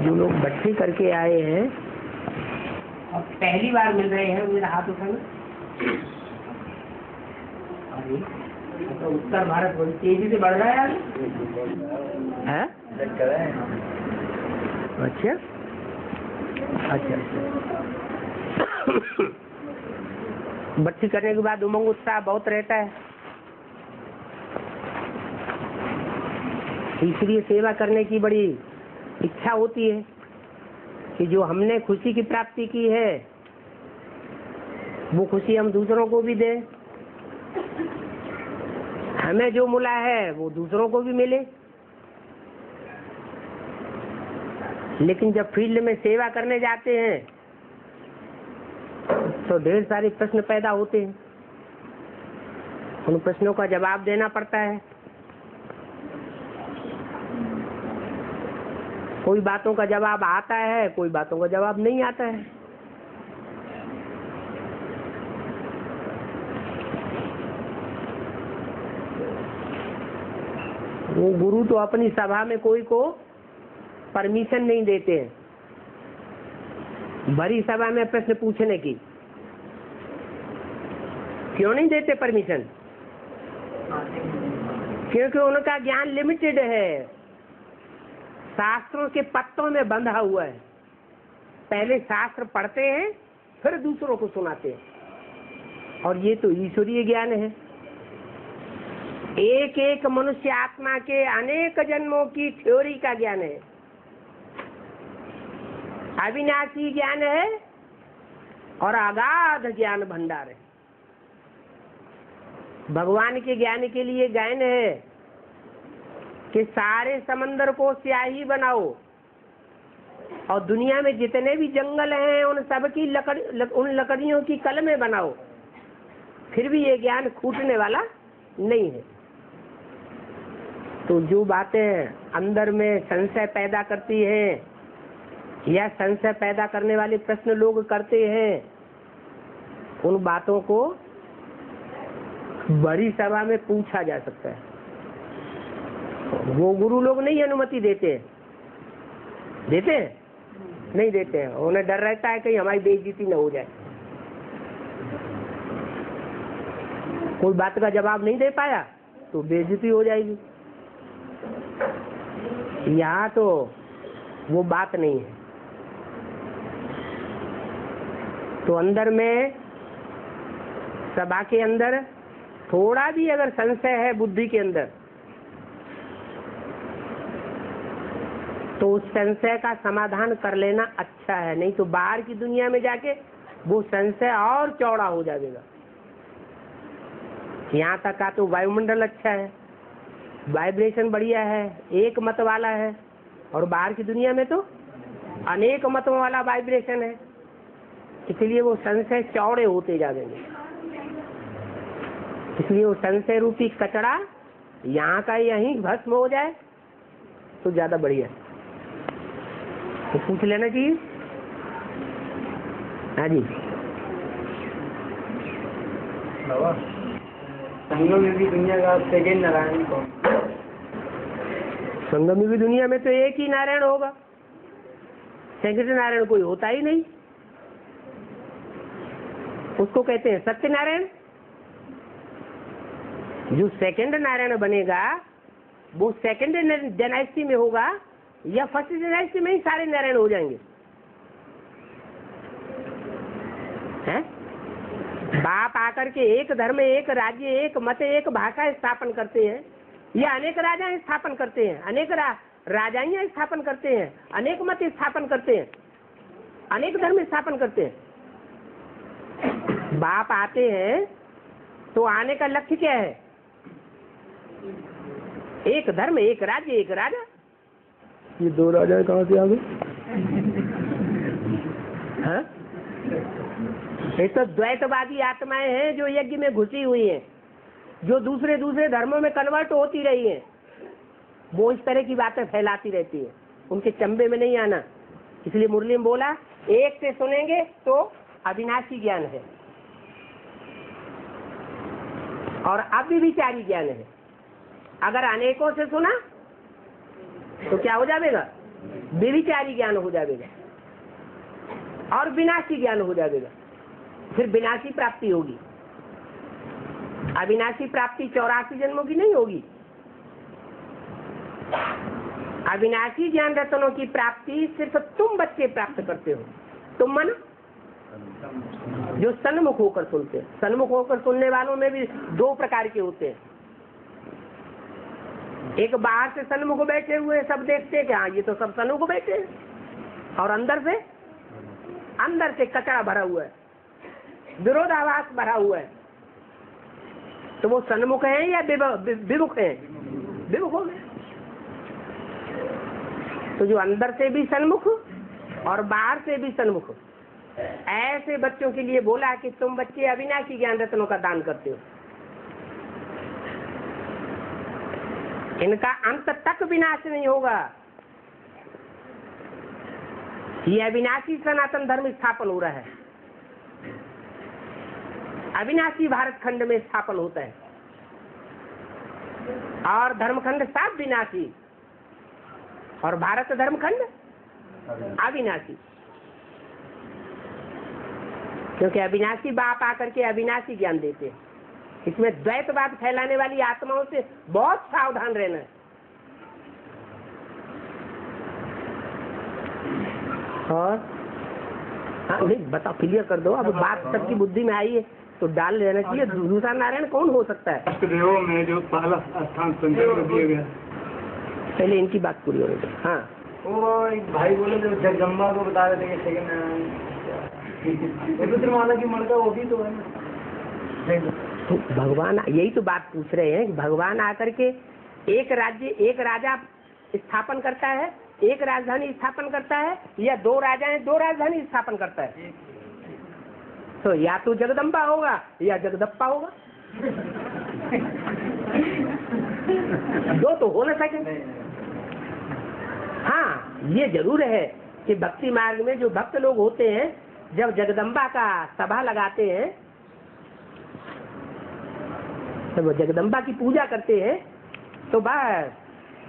जो लोग भट्टी करके आए हैं और पहली बार मिल रहे हैं, मेरा हाथ उठाना। तो उत्तर भारत बहुत तेजी से बढ़ रहा है हैं? अच्छा अच्छा। भट्टी करने के बाद उमंग उत्साह बहुत रहता है, इसलिए सेवा करने की बड़ी इच्छा होती है कि जो हमने खुशी की प्राप्ति की है वो खुशी हम दूसरों को भी दें, हमें जो मिला है वो दूसरों को भी मिले। लेकिन जब फील्ड में सेवा करने जाते हैं तो ढेर सारे प्रश्न पैदा होते हैं, उन प्रश्नों का जवाब देना पड़ता है। कोई बातों का जवाब आता है, कोई बातों का जवाब नहीं आता है। वो गुरु तो अपनी सभा में कोई को परमिशन नहीं देते हैं भरी सभा में प्रश्न पूछने की। क्यों नहीं देते परमिशन? क्योंकि उनका ज्ञान लिमिटेड है, शास्त्रों के पत्तों में बंधा हुआ है। पहले शास्त्र पढ़ते हैं फिर दूसरों को सुनाते हैं, और ये तो ईश्वरीय ज्ञान है। एक एक मनुष्य आत्मा के अनेक जन्मों की थ्योरी का ज्ञान है, अविनाशी ज्ञान है और अगाध ज्ञान भंडार है। भगवान के ज्ञान के लिए ज्ञान है कि सारे समंदर को स्याही बनाओ और दुनिया में जितने भी जंगल हैं उन सब की उन लकड़ियों की कलमें बनाओ, फिर भी ये ज्ञान छूटने वाला नहीं है। तो जो बातें अंदर में संशय पैदा करती हैं या संशय पैदा करने वाले प्रश्न लोग करते हैं, उन बातों को बड़ी सभा में पूछा जा सकता है। वो गुरु लोग नहीं अनुमति देते हैं, देते हैं? नहीं देते हैं। उन्हें डर रहता है कि हमारी बेइज्जती न हो जाए। कोई बात का जवाब नहीं दे पाया तो बेइज्जती हो जाएगी। यहाँ तो वो बात नहीं है। तो अंदर में सभा के अंदर थोड़ा भी अगर संशय है बुद्धि के अंदर तो उस संशय का समाधान कर लेना अच्छा है, नहीं तो बाहर की दुनिया में जाके वो संशय और चौड़ा हो जाएगा। यहाँ तक का तो वायुमंडल अच्छा है, वाइब्रेशन बढ़िया है, एक मत वाला है, और बाहर की दुनिया में तो अनेक मतों वाला वाइब्रेशन है, इसलिए वो संशय चौड़े होते जाएंगे। इसलिए वो संशय रूपी कचरा यहाँ का यहीं भस्म हो जाए तो ज्यादा बढ़िया। तो पूछ लेना चाहिए। हाँ जी। संगम में भी दुनिया का सेकेंड नारायण कौन? संगम में भी दुनिया में तो एक ही नारायण होगा, सेकंड नारायण कोई होता ही नहीं। उसको कहते हैं सत्यनारायण। जो सेकंड नारायण बनेगा वो सेकंड डायनेस्टी में होगा या फर्स्ट डायनेस्टी में ही सारे नारायण हो जाएंगे? हैं? बाप आकर के एक धर्म, एक राज्य, एक मत, एक भाषा स्थापन करते हैं, या अनेक राजा स्थापन करते हैं, अनेक राजाइयां स्थापन करते हैं, अनेक मत स्थापन करते हैं, अनेक धर्म स्थापन करते हैं। बाप आते हैं तो आने का लक्ष्य क्या है? एक धर्म, एक राज्य, एक राजा। ये दो राजा कहाँ से आ गए? हाँ? ये तो द्वैतवादी आत्माएं हैं जो यज्ञ में घुसी हुई हैं, जो दूसरे दूसरे धर्मों में कन्वर्ट होती रही हैं। वो इस तरह की बातें फैलाती रहती है, उनके चंबे में नहीं आना। इसलिए मुरली में बोला एक से सुनेंगे तो अविनाशी ज्ञान है और अव्यभिचारी ज्ञान है। अगर अनेकों से सुना तो क्या हो जाएगा? बेविचारी ज्ञान हो जाएगा और विनाशी ज्ञान हो जाएगा। फिर विनाशी प्राप्ति होगी। अविनाशी प्राप्ति 84 जन्मों की नहीं होगी। अविनाशी ज्ञान रत्नों की प्राप्ति सिर्फ तुम बच्चे प्राप्त करते हो। तुम मन जो सन्मुख होकर सुनते हैं। सन्मुख होकर सुनने वालों में भी 2 प्रकार के होते हैं। एक बाहर से सन्मुख बैठे हुए सब देखते हैं कि हाँ ये तो सब सन्मुख बैठे हैं, और अंदर से कचरा भरा हुआ है, विरोधाभास भरा हुआ है। तो वो सन्मुख है या विमुख है? विमुख हो गए। तो जो अंदर से भी सन्मुख और बाहर से भी सन्मुख, ऐसे बच्चों के लिए बोला कि तुम बच्चे अविनाशी ज्ञान रत्नों का दान करते हो। इनका अंत तक विनाश नहीं होगा। ये अविनाशी सनातन धर्म स्थापन हो रहा है। अविनाशी भारत खंड में स्थापन होता है और धर्मखंड सब विनाशी और भारत धर्मखंड अविनाशी। क्योंकि अविनाशी बाप आकर के अविनाशी ज्ञान देते हैं। इसमें द्वैतवाद फैलाने वाली आत्माओं से बहुत सावधान रहना है। और हाँ नहीं बताओ, क्लियर कर दो। अब बात सबकी बुद्धि में आई है तो डाल लेना चाहिए। दूसरा नारायण कौन हो सकता है? अष्टदेवों में जो पहला स्थान शंकर को दिया गया, पहले इनकी बात पूरी हो गई। हाँ वो एक भाई बोले जो जगदम्बा को बता रहे थे कि सेकंड रुद्रमाला की मणका वो भी तो है ना। तो भगवान यही तो बात पूछ रहे हैं कि भगवान आकर के एक राज्य एक राजा स्थापन करता है, एक राजधानी स्थापन करता है, या 2 राजाएं 2 राजधानी स्थापन करता है। तो या तो जगदम्बा होगा या जगदप्पा होगा। 2 तो हो न सके। हाँ ये जरूर है कि भक्ति मार्ग में जो भक्त लोग होते हैं जब जगदम्बा का सभा लगाते हैं, जब जगदम्बा की पूजा करते हैं तो बस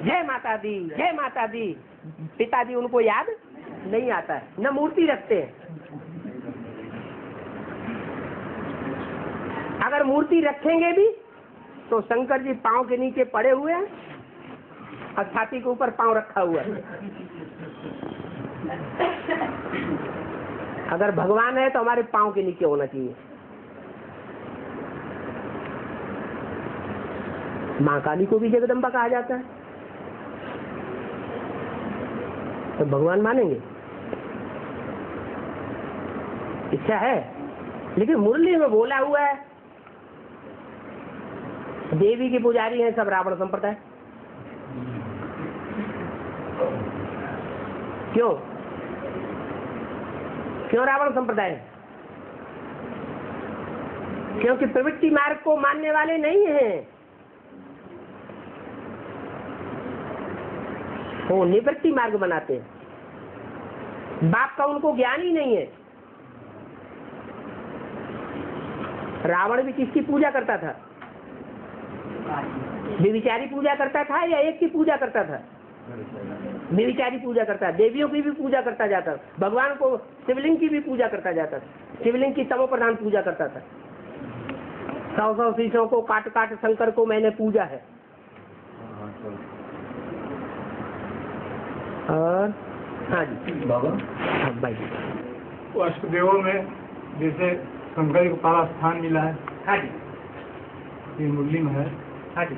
जय माता दी जय माता दी, पिताजी उनको याद नहीं आता है, न मूर्ति रखते हैं। अगर मूर्ति रखेंगे भी तो शंकर जी पांव के नीचे पड़े हुए हैं और छाती के ऊपर पांव रखा हुआ है। अगर भगवान है तो हमारे पांव के नीचे होना चाहिए। माँ काली को भी जगदम्बा कहा जाता है, तो भगवान मानेंगे? इच्छा है, लेकिन मुरली में बोला हुआ है देवी के पुजारी हैं सब रावण संप्रदाय। क्यों क्यों रावण संप्रदाय? क्योंकि प्रवृत्ति मार्ग को मानने वाले नहीं हैं, वो निवृत्ति मार्ग बनाते हैं। बाप का उनको ज्ञान ही नहीं है। रावण भी किसकी पूजा करता था? व्यभिचारी पूजा करता था या एक की पूजा करता था? व्यभिचारी पूजा करता, देवियों की भी पूजा करता जाता, भगवान को शिवलिंग की भी पूजा करता जाता था, शिवलिंग की तमो प्रधान पूजा करता था। 100 शीशों को काट काट शंकर को मैंने पूजा है। और हाँ जी बाबा भाई, वो अष्टदेवों में जैसे शंकर को पहला स्थान मिला है। हाँ जी ये मुरली में है। हाँ जी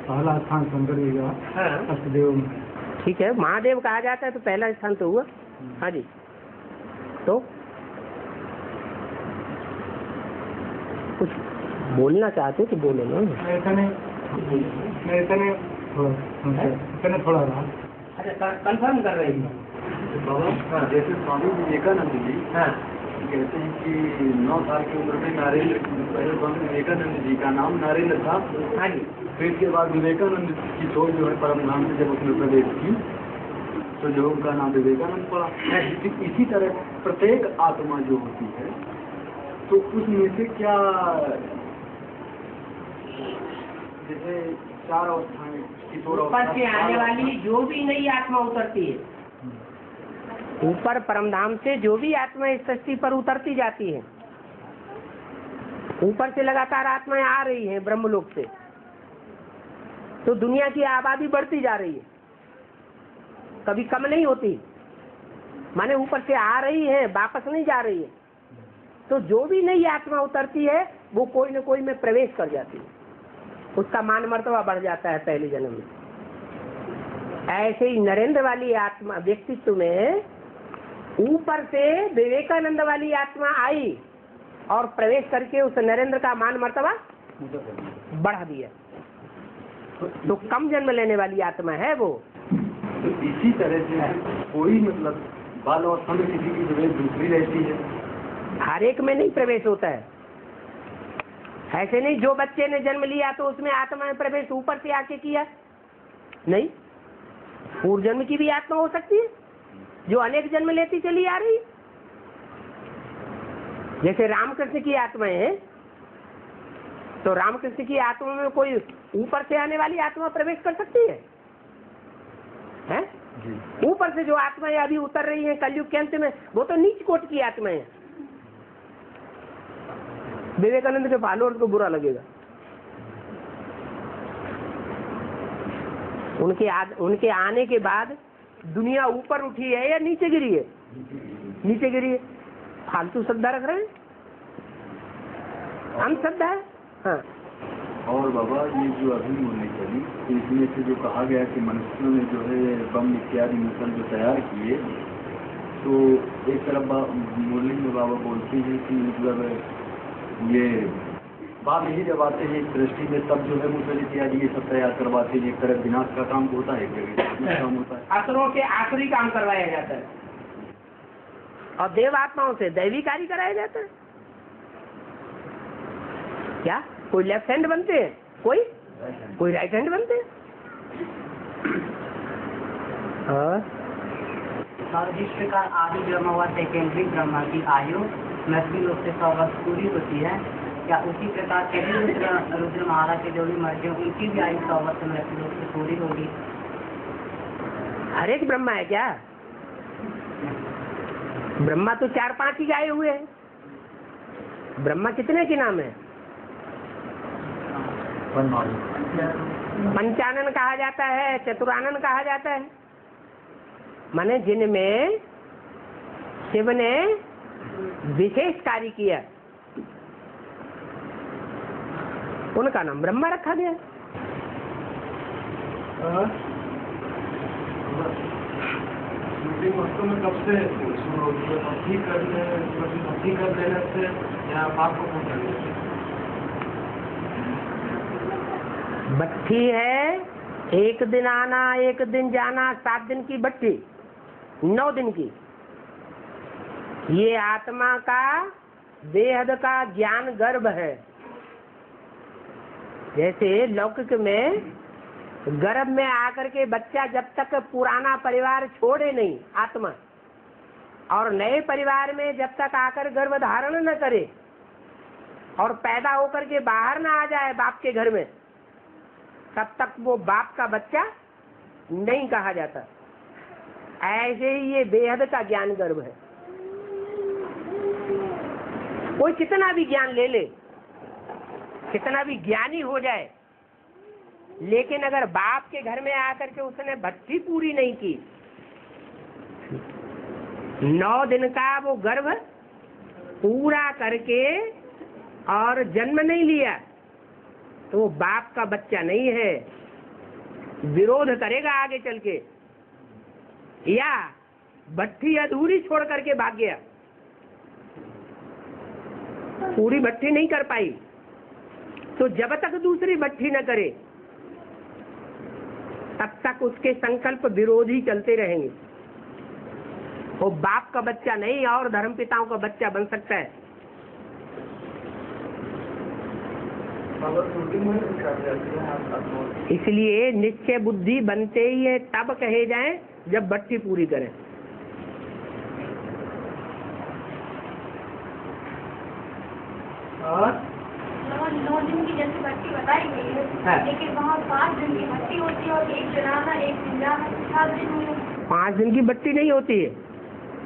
पहला स्थान शंकर जी का हाँ अष्टदेव में। ठीक है, महादेव कहा जाता है तो पहला स्थान तो हुआ। हाँ जी, तो कुछ बोलना चाहते तो बोले ना। ऐसा नहीं थोड़ा रहा। अच्छा कंफर्म कर रही है बाबा। हाँ, जैसे स्वामी विवेकानंद जी हाँ कहते हैं कि 9 साल की उम्र में नरेंद्र, पहले स्वामी विवेकानंद जी का नाम नरेंद्र था। हाँ जी फिर के बाद विवेकानंद की सोच जो है परमधाम से जब उसने प्रवेश की तो जो उनका नाम विवेकानंद पड़ा। इसी तरह प्रत्येक आत्मा जो होती है तो उसमें से क्या, जैसे चार अवस्थाएं, किशोर ऊपर से आने वाली जो भी नई आत्मा उतरती है, ऊपर परमधाम से जो भी आत्मा इस सृष्टि पर उतरती जाती है, ऊपर से लगातार आत्माएं आ रही हैं ब्रह्मलोक से, तो दुनिया की आबादी बढ़ती जा रही है, कभी कम नहीं होती। माने ऊपर से आ रही है, वापस नहीं जा रही है। तो जो भी नई आत्मा उतरती है वो कोई न कोई में प्रवेश कर जाती है, उसका मान मर्तबा बढ़ जाता है पहले जन्म में। ऐसे ही नरेंद्र वाली आत्मा व्यक्तित्व में ऊपर से विवेकानंद वाली आत्मा आई और प्रवेश करके उस नरेंद्र का मान मर्तबा बढ़ा दिया, तो कम जन्म लेने वाली आत्मा है वो। तो इसी तरह से कोई मतलब बाल अवस्था में किसी की प्रवेश दूसरी रहती है, हर एक में नहीं प्रवेश होता है। ऐसे नहीं जो बच्चे ने जन्म लिया तो उसमें आत्मा में प्रवेश ऊपर से आके किया, नहीं, पूर्व जन्म की भी आत्मा हो सकती है जो अनेक जन्म लेती चली आ रही। जैसे रामकृष्ण की आत्माएं हैं, तो रामकृष्ण की आत्मा में कोई ऊपर से आने वाली आत्मा प्रवेश कर सकती है? ऊपर से जो आत्माएं अभी उतर रही हैं कलयुग के अंत में, वो तो नीच कोट की आत्माएं हैं। विवेकानंद के फॉलोअर्स को बुरा लगेगा, उनके आने के बाद दुनिया ऊपर उठी है या नीचे गिरी है? नीचे गिरी है। फालतू श्रद्धा रख रहे हैं, अंधश्रद्धा है। हाँ। और बाबा ये जो अभी बोलने चली, इसमें से जो कहा गया कि मनुष्यों ने जो है बम इत्यादि मिसाइल जो तैयार किए, तो एक तरफ मुरली में बाबा बोलते हैं कि मतलब ये बाद ही जब आते हैं इस दृष्टि में, तब जो है मिसाइल इत्यादि ये सब तैयार करवाते हैं। एक तरफ विनाश का काम होता है, एक काम होता है, असुरों के आखिरी काम करवाया जाता है और देव आत्माओं से दैवी कार्य कराया जाता है। क्या कोई लेफ्ट हैंड बनते हैं, कोई राइट हैंड बनते हैं? और जिस प्रकार आदि ब्रह्म व सेकेंडरी ब्रह्म की आयु मृत्यु लोक से 100 वर्ष पूरी होती है, क्या उसी प्रकार के रुद्र महाराज के जो भी मर्जी उनकी भी आयु 100 वर्ष मृत्यु लोक से पूरी होगी? हर एक ब्रह्मा है क्या? ब्रह्मा तो 4-5 ही गाये हुए हैं। ब्रह्मा कितने के नाम है? पंचानन कहा जाता है, चतुरानन कहा जाता है। माने जिनमें शिव ने विशेष कार्य किया उनका नाम ब्रह्मा रखा गया। वास्तव में कब से भक्ति कर लेने से या पाप को पूर्ण करने से? भट्टी है, एक दिन आना एक दिन जाना, 7 दिन की भट्टी, 9 दिन की। ये आत्मा का बेहद का ज्ञान गर्भ है। जैसे लौकिक में गर्भ में आकर के बच्चा जब तक पुराना परिवार छोड़े नहीं आत्मा, और नए परिवार में जब तक आकर गर्भ धारण न करे और पैदा होकर के बाहर ना आ जाए बाप के घर में, तब तक वो बाप का बच्चा नहीं कहा जाता। ऐसे ही ये बेहद का ज्ञान गर्भ है। कोई कितना भी ज्ञान ले ले, कितना भी ज्ञानी हो जाए, लेकिन अगर बाप के घर में आकर के उसने भक्ति पूरी नहीं की, 9 दिन का वो गर्भ पूरा करके और जन्म नहीं लिया, तो वो बाप का बच्चा नहीं है। विरोध करेगा आगे चल के, या भट्टी अधूरी छोड़ करके भाग गया, पूरी भट्टी नहीं कर पाई, तो जब तक दूसरी भट्टी न करे तब तक उसके संकल्प विरोधी चलते रहेंगे। वो बाप का बच्चा नहीं और धर्मपिताओं का बच्चा बन सकता है। इसलिए निश्चय बुद्धि बनते ही है तब कहे जाए जब भट्टी पूरी करें। और 9 दिन की जैसे भट्टी बताई गई है, हाँ। लेकिन वहाँ 5 दिन की भट्टी होती है और एक जनाना एक दिन जाना 7 दिन हुए। 5 दिन की भट्टी नहीं होती है।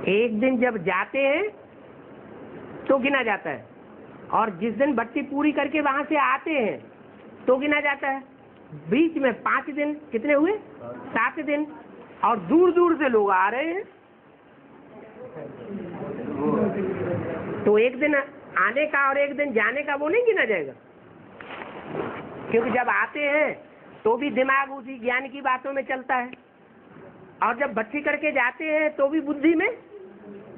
एक दिन जब जाते हैं तो गिना जाता है, और जिस दिन भट्टी पूरी करके वहां से आते हैं तो गिना जाता है। बीच में 5 दिन कितने हुए? 7 दिन। और दूर दूर से लोग आ रहे हैं तो एक दिन आने का और एक दिन जाने का वो नहीं गिना जाएगा, क्योंकि जब आते हैं तो भी दिमाग उसी ज्ञान की बातों में चलता है, और जब भट्टी करके जाते हैं तो भी बुद्धि में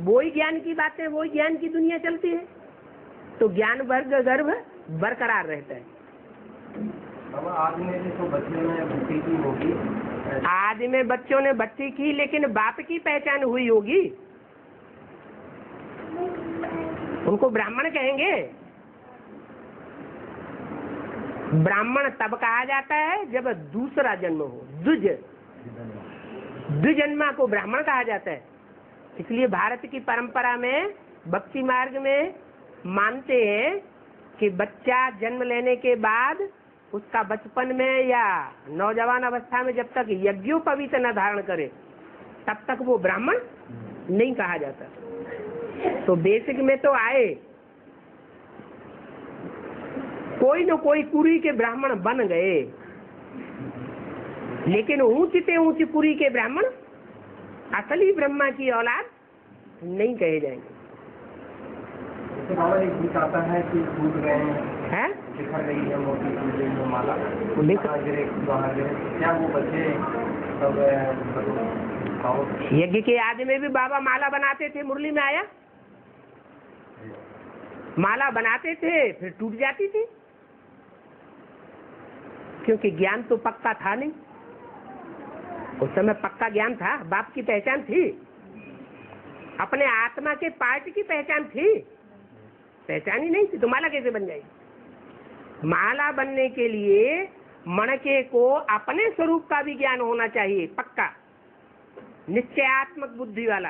वही ज्ञान की बातें, वही ज्ञान की दुनिया चलती है, तो ज्ञान वर्ग गर्भ बरकरार रहता है। आदमी ने तो बचने में भट्टी की होगी, आज में बच्चों ने भट्टी की, लेकिन बाप की पहचान हुई होगी, उनको ब्राह्मण कहेंगे। ब्राह्मण तब कहा जाता है जब दूसरा जन्म हो, द्विजन्मा को ब्राह्मण कहा जाता है। इसलिए भारत की परंपरा में भक्ति मार्ग में मानते हैं कि बच्चा जन्म लेने के बाद उसका बचपन में या नौजवान अवस्था में जब तक यज्ञोपवीत न धारण करे तब तक वो ब्राह्मण नहीं कहा जाता। तो बेसिक में तो आए कोई न कोई पुरी के ब्राह्मण बन गए, लेकिन ऊंचते ऊंची पुरी के ब्राह्मण असली ब्रह्मा की औलाद नहीं कहे जाएंगे। बाबा एक गीत आता है कि टूट गए हैं? दिखा गई है मोती टूटे जो माला, लिख- बाहर गिरे, क्या वो बच्चे सब यज्ञ के आदि में भी बाबा माला बनाते थे, मुरली में आया माला बनाते थे, फिर टूट जाती थी, क्योंकि ज्ञान तो पक्का था नहीं। उस समय पक्का ज्ञान था, बाप की पहचान थी, अपने आत्मा के पार्ट की पहचान थी, पहचान ही नहीं थी तो माला कैसे बन जाएगी? माला बनने के लिए मणके को अपने स्वरूप का भी ज्ञान होना चाहिए, पक्का निश्चयात्मक बुद्धि वाला,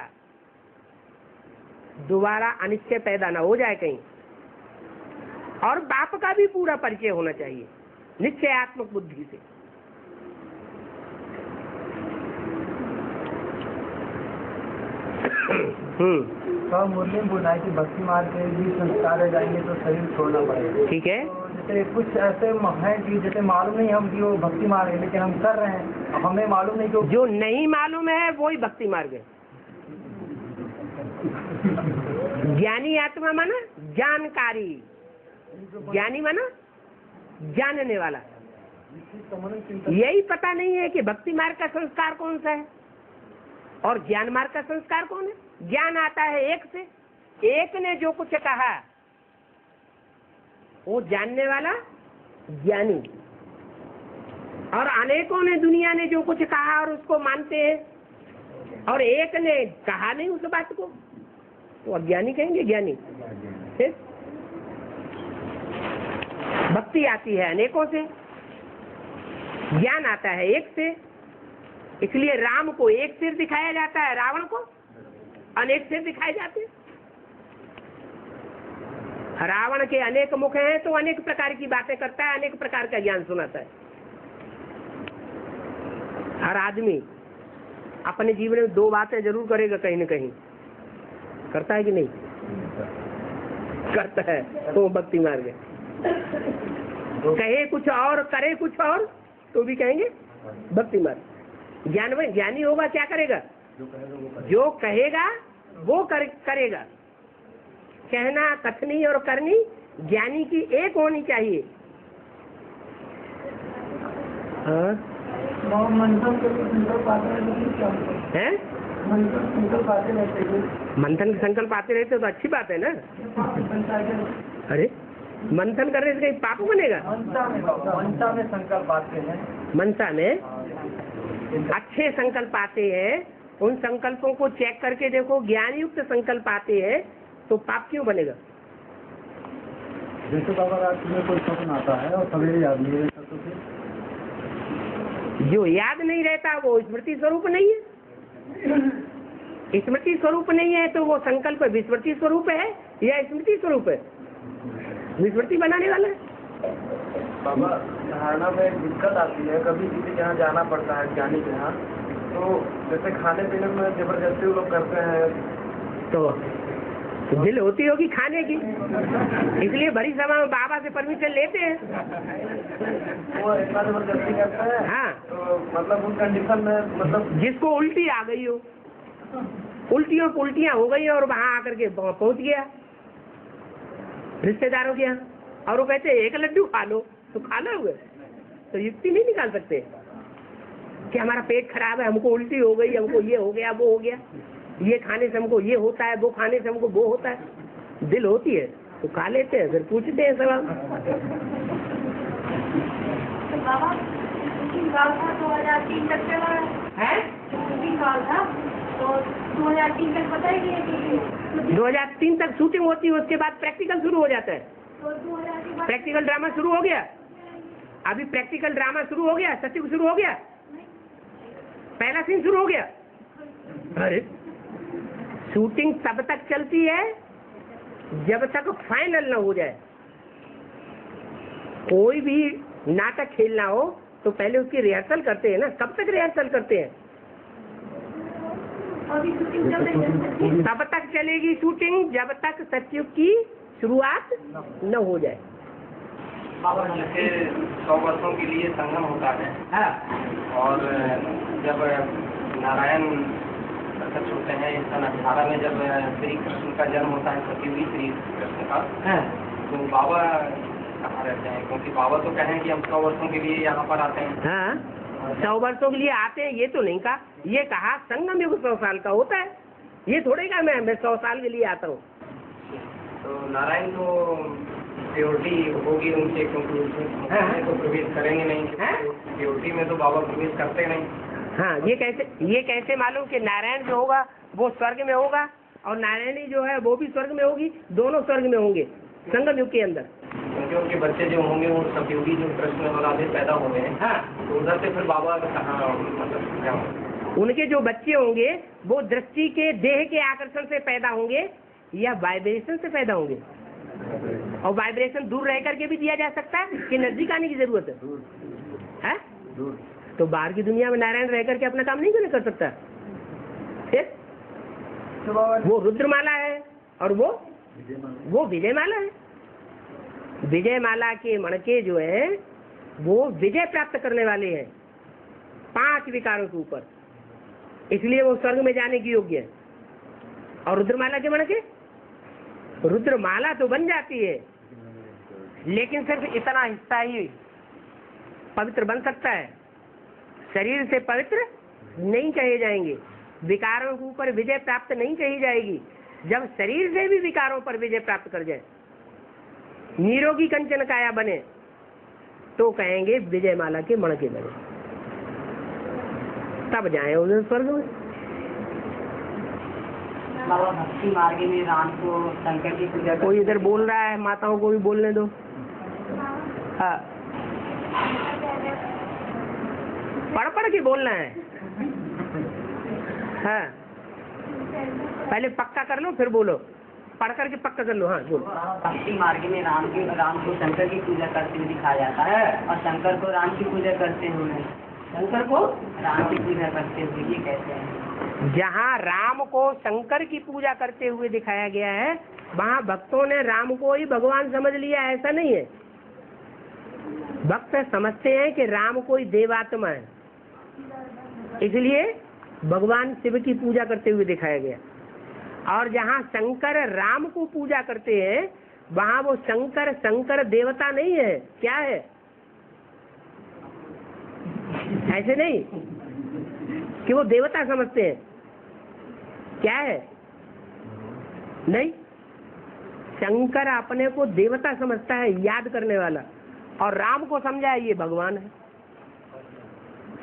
दोबारा अनिश्चय पैदा न हो जाए कहीं। और बाप का भी पूरा परिचय होना चाहिए निश्चयात्मक बुद्धि से। तो मुरली में बोला है कि भक्ति मार्ग के भी संस्कार रह जाएंगे तो शरीर छोड़ना पड़ेगा। ठीक है, तो जैसे कुछ ऐसे हैं कि जैसे मालूम नहीं हम कि वो भक्ति मार्ग है, लेकिन हम कर रहे हैं, अब हमें मालूम नहीं कि जो नहीं मालूम है वही भक्ति मार्ग है। ज्ञानी आत्मा माना जानकारी, ज्ञानी माना जानने वाला। यही पता नहीं है कि भक्ति मार्ग का संस्कार कौन सा है और ज्ञान मार्ग का संस्कार कौन है। ज्ञान आता है एक से, एक ने जो कुछ कहा वो जानने वाला ज्ञानी, और अनेकों ने दुनिया ने जो कुछ कहा और उसको मानते हैं, और एक ने कहा नहीं उस बात को तो अज्ञानी कहेंगे, ज्ञानी। फिर भक्ति आती है अनेकों से, ज्ञान आता है एक से। इसलिए राम को एक सिर दिखाया जाता है, रावण को अनेक सिर दिखाए जाते हैं। रावण के अनेक मुख हैं तो अनेक प्रकार की बातें करता है, अनेक प्रकार का ज्ञान सुनाता है। हर आदमी अपने जीवन में 2 बातें जरूर करेगा, कहीं न कहीं करता है कि नहीं करता है, तो भक्ति मार्ग है। कहे कुछ और करे कुछ और तो भी कहेंगे भक्ति मार्ग। ज्ञान में ज्ञानी होगा क्या करेगा? जो कहेगा वो करेगा। कहना, कथनी और करनी ज्ञानी की एक होनी चाहिए। हाँ? मंथन के लिए संकल्प आते हैं, लेकिन क्या हैं? संकल्प आते रहते हैं, मंथन संकल्प आते रहते तो अच्छी बात है ना। अरे मंथन करने से कहीं पाप बनेगा? मनसा में संकल्प आते हैं, मनसा में अच्छे संकल्प आते हैं, उन संकल्पों को चेक करके देखो, ज्ञान युक्त संकल्प आते हैं तो पाप क्यों बनेगा? जैसे बाबा रात में कोई स्वप्न आता है और सवेरे याद नहीं रहता तो फिर जो याद नहीं रहता वो स्मृति स्वरूप नहीं है। स्मृति स्वरूप नहीं है तो वो संकल्प विस्मृति स्वरूप है या स्मृति स्वरूप है? विस्मृति बनाने वाला है। बाबा धारणा में एक दिक्कत आती है, कभी किसी के यहाँ जाना पड़ता है ज्ञानी के यहाँ, तो जैसे खाने पीने में जबरदस्ती वो लोग करते हैं, तो दिल होती होगी खाने की, इसलिए बड़ी सभा में बाबा से परमिशन लेते हैं। वो इतना जबरदस्ती करते हैं। हाँ, तो मतलब उस कंडीशन में मतलब जिसको उल्टी आ गई हो, उल्टियां हो गई और वहां आकर के पहुंच गया रिश्तेदारों के यहाँ, और वो कहते एक लड्डू खा लो, तो खाना हुए तो युक्ति नहीं निकाल सकते कि हमारा पेट खराब है, हमको उल्टी हो गई, हमको ये हो गया, वो हो गया, ये खाने से हमको ये होता है, वो खाने से हमको वो होता है। दिल होती है तो खा लेते हैं, फिर पूछते हैं सवाल। बाबा शूटिंग काल था 2003 तक चला है शूटिंग काल था, तो 2003 तक पता ही नहीं 2003 तक शूटिंग होती है, उसके बाद प्रैक्टिकल शुरू हो जाता है। तो 2000 के बाद प्रैक्टिकल ड्रामा शुरू हो गया, अभी प्रैक्टिकल ड्रामा शुरू हो गया, सचिव शुरू हो गया, पहला सीन शुरू हो गया। अरे शूटिंग तब तक चलती है जब तक फाइनल न हो जाए। कोई भी नाटक खेलना हो तो पहले उसकी रिहर्सल करते हैं ना। कब तक रिहर्सल करते हैं? अभी शूटिंग चल रही है। तब तक चलेगी शूटिंग जब तक सचिव की शुरुआत न हो जाए। बाबा जैसे 100 वर्षों के लिए संगम होता है, और जब नारायण प्रकट होते हैं सन 18 में, जब श्री कृष्ण का जन्म होता है, सती श्री कृष्ण का, तो बाबा कहाँ रहते हैं? क्योंकि बाबा तो कहें कि हम 100 वर्षों के लिए यहाँ पर आते हैं। हाँ, 100 वर्षों के लिए आते हैं, ये तो नहीं कहा। ये कहा संगम युग 100 साल का होता है। ये थोड़े का मैं 100 साल के लिए आता हूँ। तो नारायण तो प्योरिटी होगी उनसे, क्योंकि उसमें तो प्रवेश करेंगे नहीं। प्योरिटी में तो बाबा प्रवेश करते नहीं। हाँ, ये कैसे मालूम कि नारायण जो होगा वो स्वर्ग में होगा और नारायणी जो है वो भी स्वर्ग में होगी? दोनों स्वर्ग में होंगे संगम युग के अंदर। क्योंकि उनके बच्चे जो होंगे वो सतयुगी जो कृष्ण और राधे पैदा हुए हैं। हाँ, तो उधर से फिर बाबा कहाँ, मतलब क्या होगा? उनके जो बच्चे होंगे वो दृष्टि के देह के आकर्षण से पैदा होंगे या वाइब्रेशन से पैदा होंगे? और वाइब्रेशन दूर रह करके भी दिया जा सकता है कि नजदीक आने की जरूरत है? तो बाहर की दुनिया में नारायण रह करके अपना काम नहीं कर सकता। फिर वो रुद्रमाला है और वो विजयमाला है। विजयमाला के मणके जो है वो विजय प्राप्त करने वाले हैं 5 विकारों के ऊपर, इसलिए वो स्वर्ग में जाने की योग्य है। और रुद्रमाला के मणके, रुद्रमाला तो बन जाती है लेकिन सिर्फ इतना हिस्सा ही पवित्र बन सकता है, शरीर से पवित्र नहीं कहे जाएंगे। विकारों के ऊपर विजय प्राप्त नहीं कही जाएगी। जब शरीर से भी विकारों पर विजय प्राप्त कर जाए, निरोगी कंचन काया बने, तो कहेंगे विजयमाला के मणके बने, तब जाए उधर स्वर्ग में। बाबा भक्ति मार्ग में राम को शंकर की पूजा कोई इधर बोल रहा है, माताओं को भी बोलने दो। हाँ, पढ़ के बोलना है। हाँ, पहले पक्का कर लो फिर बोलो, पढ़ करके पक्का कर लो। हाँ बोलो। भक्ति मार्ग में राम को शंकर की पूजा करते हुए दिखाया जाता है और शंकर को राम की पूजा करते हुए, शंकर को राम की पूजा करते हुए, ये कहते हैं। जहाँ राम को शंकर की पूजा करते हुए दिखाया गया है वहाँ भक्तों ने राम को ही भगवान समझ लिया, ऐसा नहीं है। भक्त समझते हैं कि राम कोई देवात्मा है, इसलिए भगवान शिव की पूजा करते हुए दिखाया गया। और जहाँ शंकर राम को पूजा करते हैं वहाँ वो शंकर देवता नहीं है। क्या है? ऐसे नहीं कि वो देवता समझते हैं। क्या है? नहीं, शंकर अपने को देवता समझता है, याद करने वाला, और राम को समझा है ये भगवान है।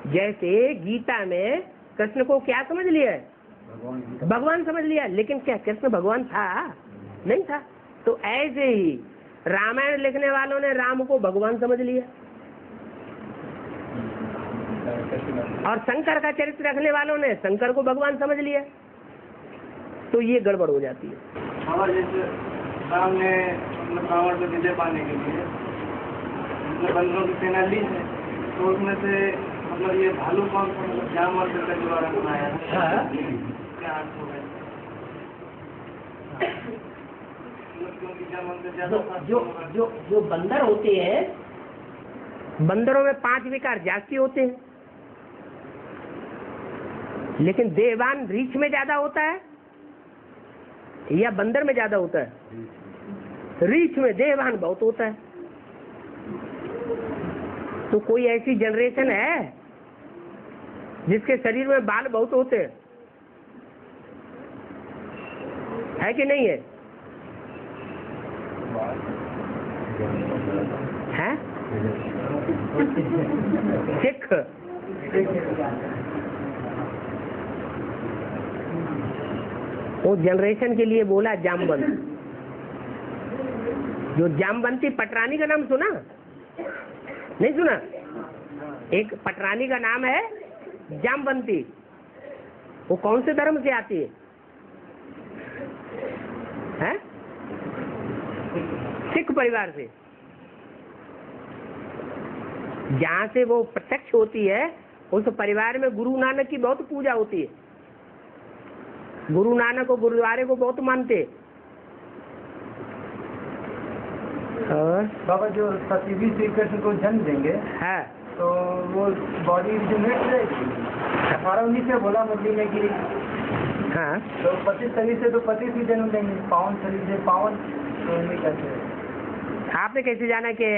जैसे गीता में कृष्ण को क्या समझ लिया है? भगवान समझ लिया, लेकिन क्या कृष्ण भगवान था? नहीं था। तो ऐसे ही रामायण लिखने वालों ने राम को भगवान समझ लिया और शंकर का चरित्र रखने वालों ने शंकर को भगवान समझ लिया, तो ये गड़बड़ हो जाती है। और जैसे राम ने रावण से विजय पाने के लिए मतलब बंदरों की सेना ली है, तो उसमें से मतलब ये भालू कौन सा मतलब जानवर के द्वारा बनाया है? क्या अर्थ हो गया? क्योंकि जानवर से ज्यादा जो बंदर होते हैं, बंदरों में 5 विकार जास्ती होते हैं, लेकिन देहवान रीछ में ज्यादा होता है या बंदर में ज्यादा होता है? रीछ में देहवान बहुत होता है। तो कोई ऐसी जनरेशन है जिसके शरीर में बाल बहुत होते हैं, है कि नहीं है? है? सिख वो जनरेशन के लिए बोला जामवंत। जो जामवंती पटरानी का नाम सुना? नहीं सुना? एक पटरानी का नाम है जामवंती। वो कौन से धर्म से आती है? हैं? सिख परिवार से। जहाँ से वो प्रत्यक्ष होती है उस परिवार में गुरु नानक की बहुत पूजा होती है। गुरु नानक को गुरुद्वारे को बहुत मानते। और बाबा जो सती श्री कृष्ण को जन्म देंगे है तो वो बॉडी रिजुनेट रहेगी। 18-19 से बोला मुरली में कि हाँ, तो 25 शरीर से तो 25 ही जन्म देंगे, 52 शरीर से 52 तो नहीं कहते। आपने कैसे जाना कि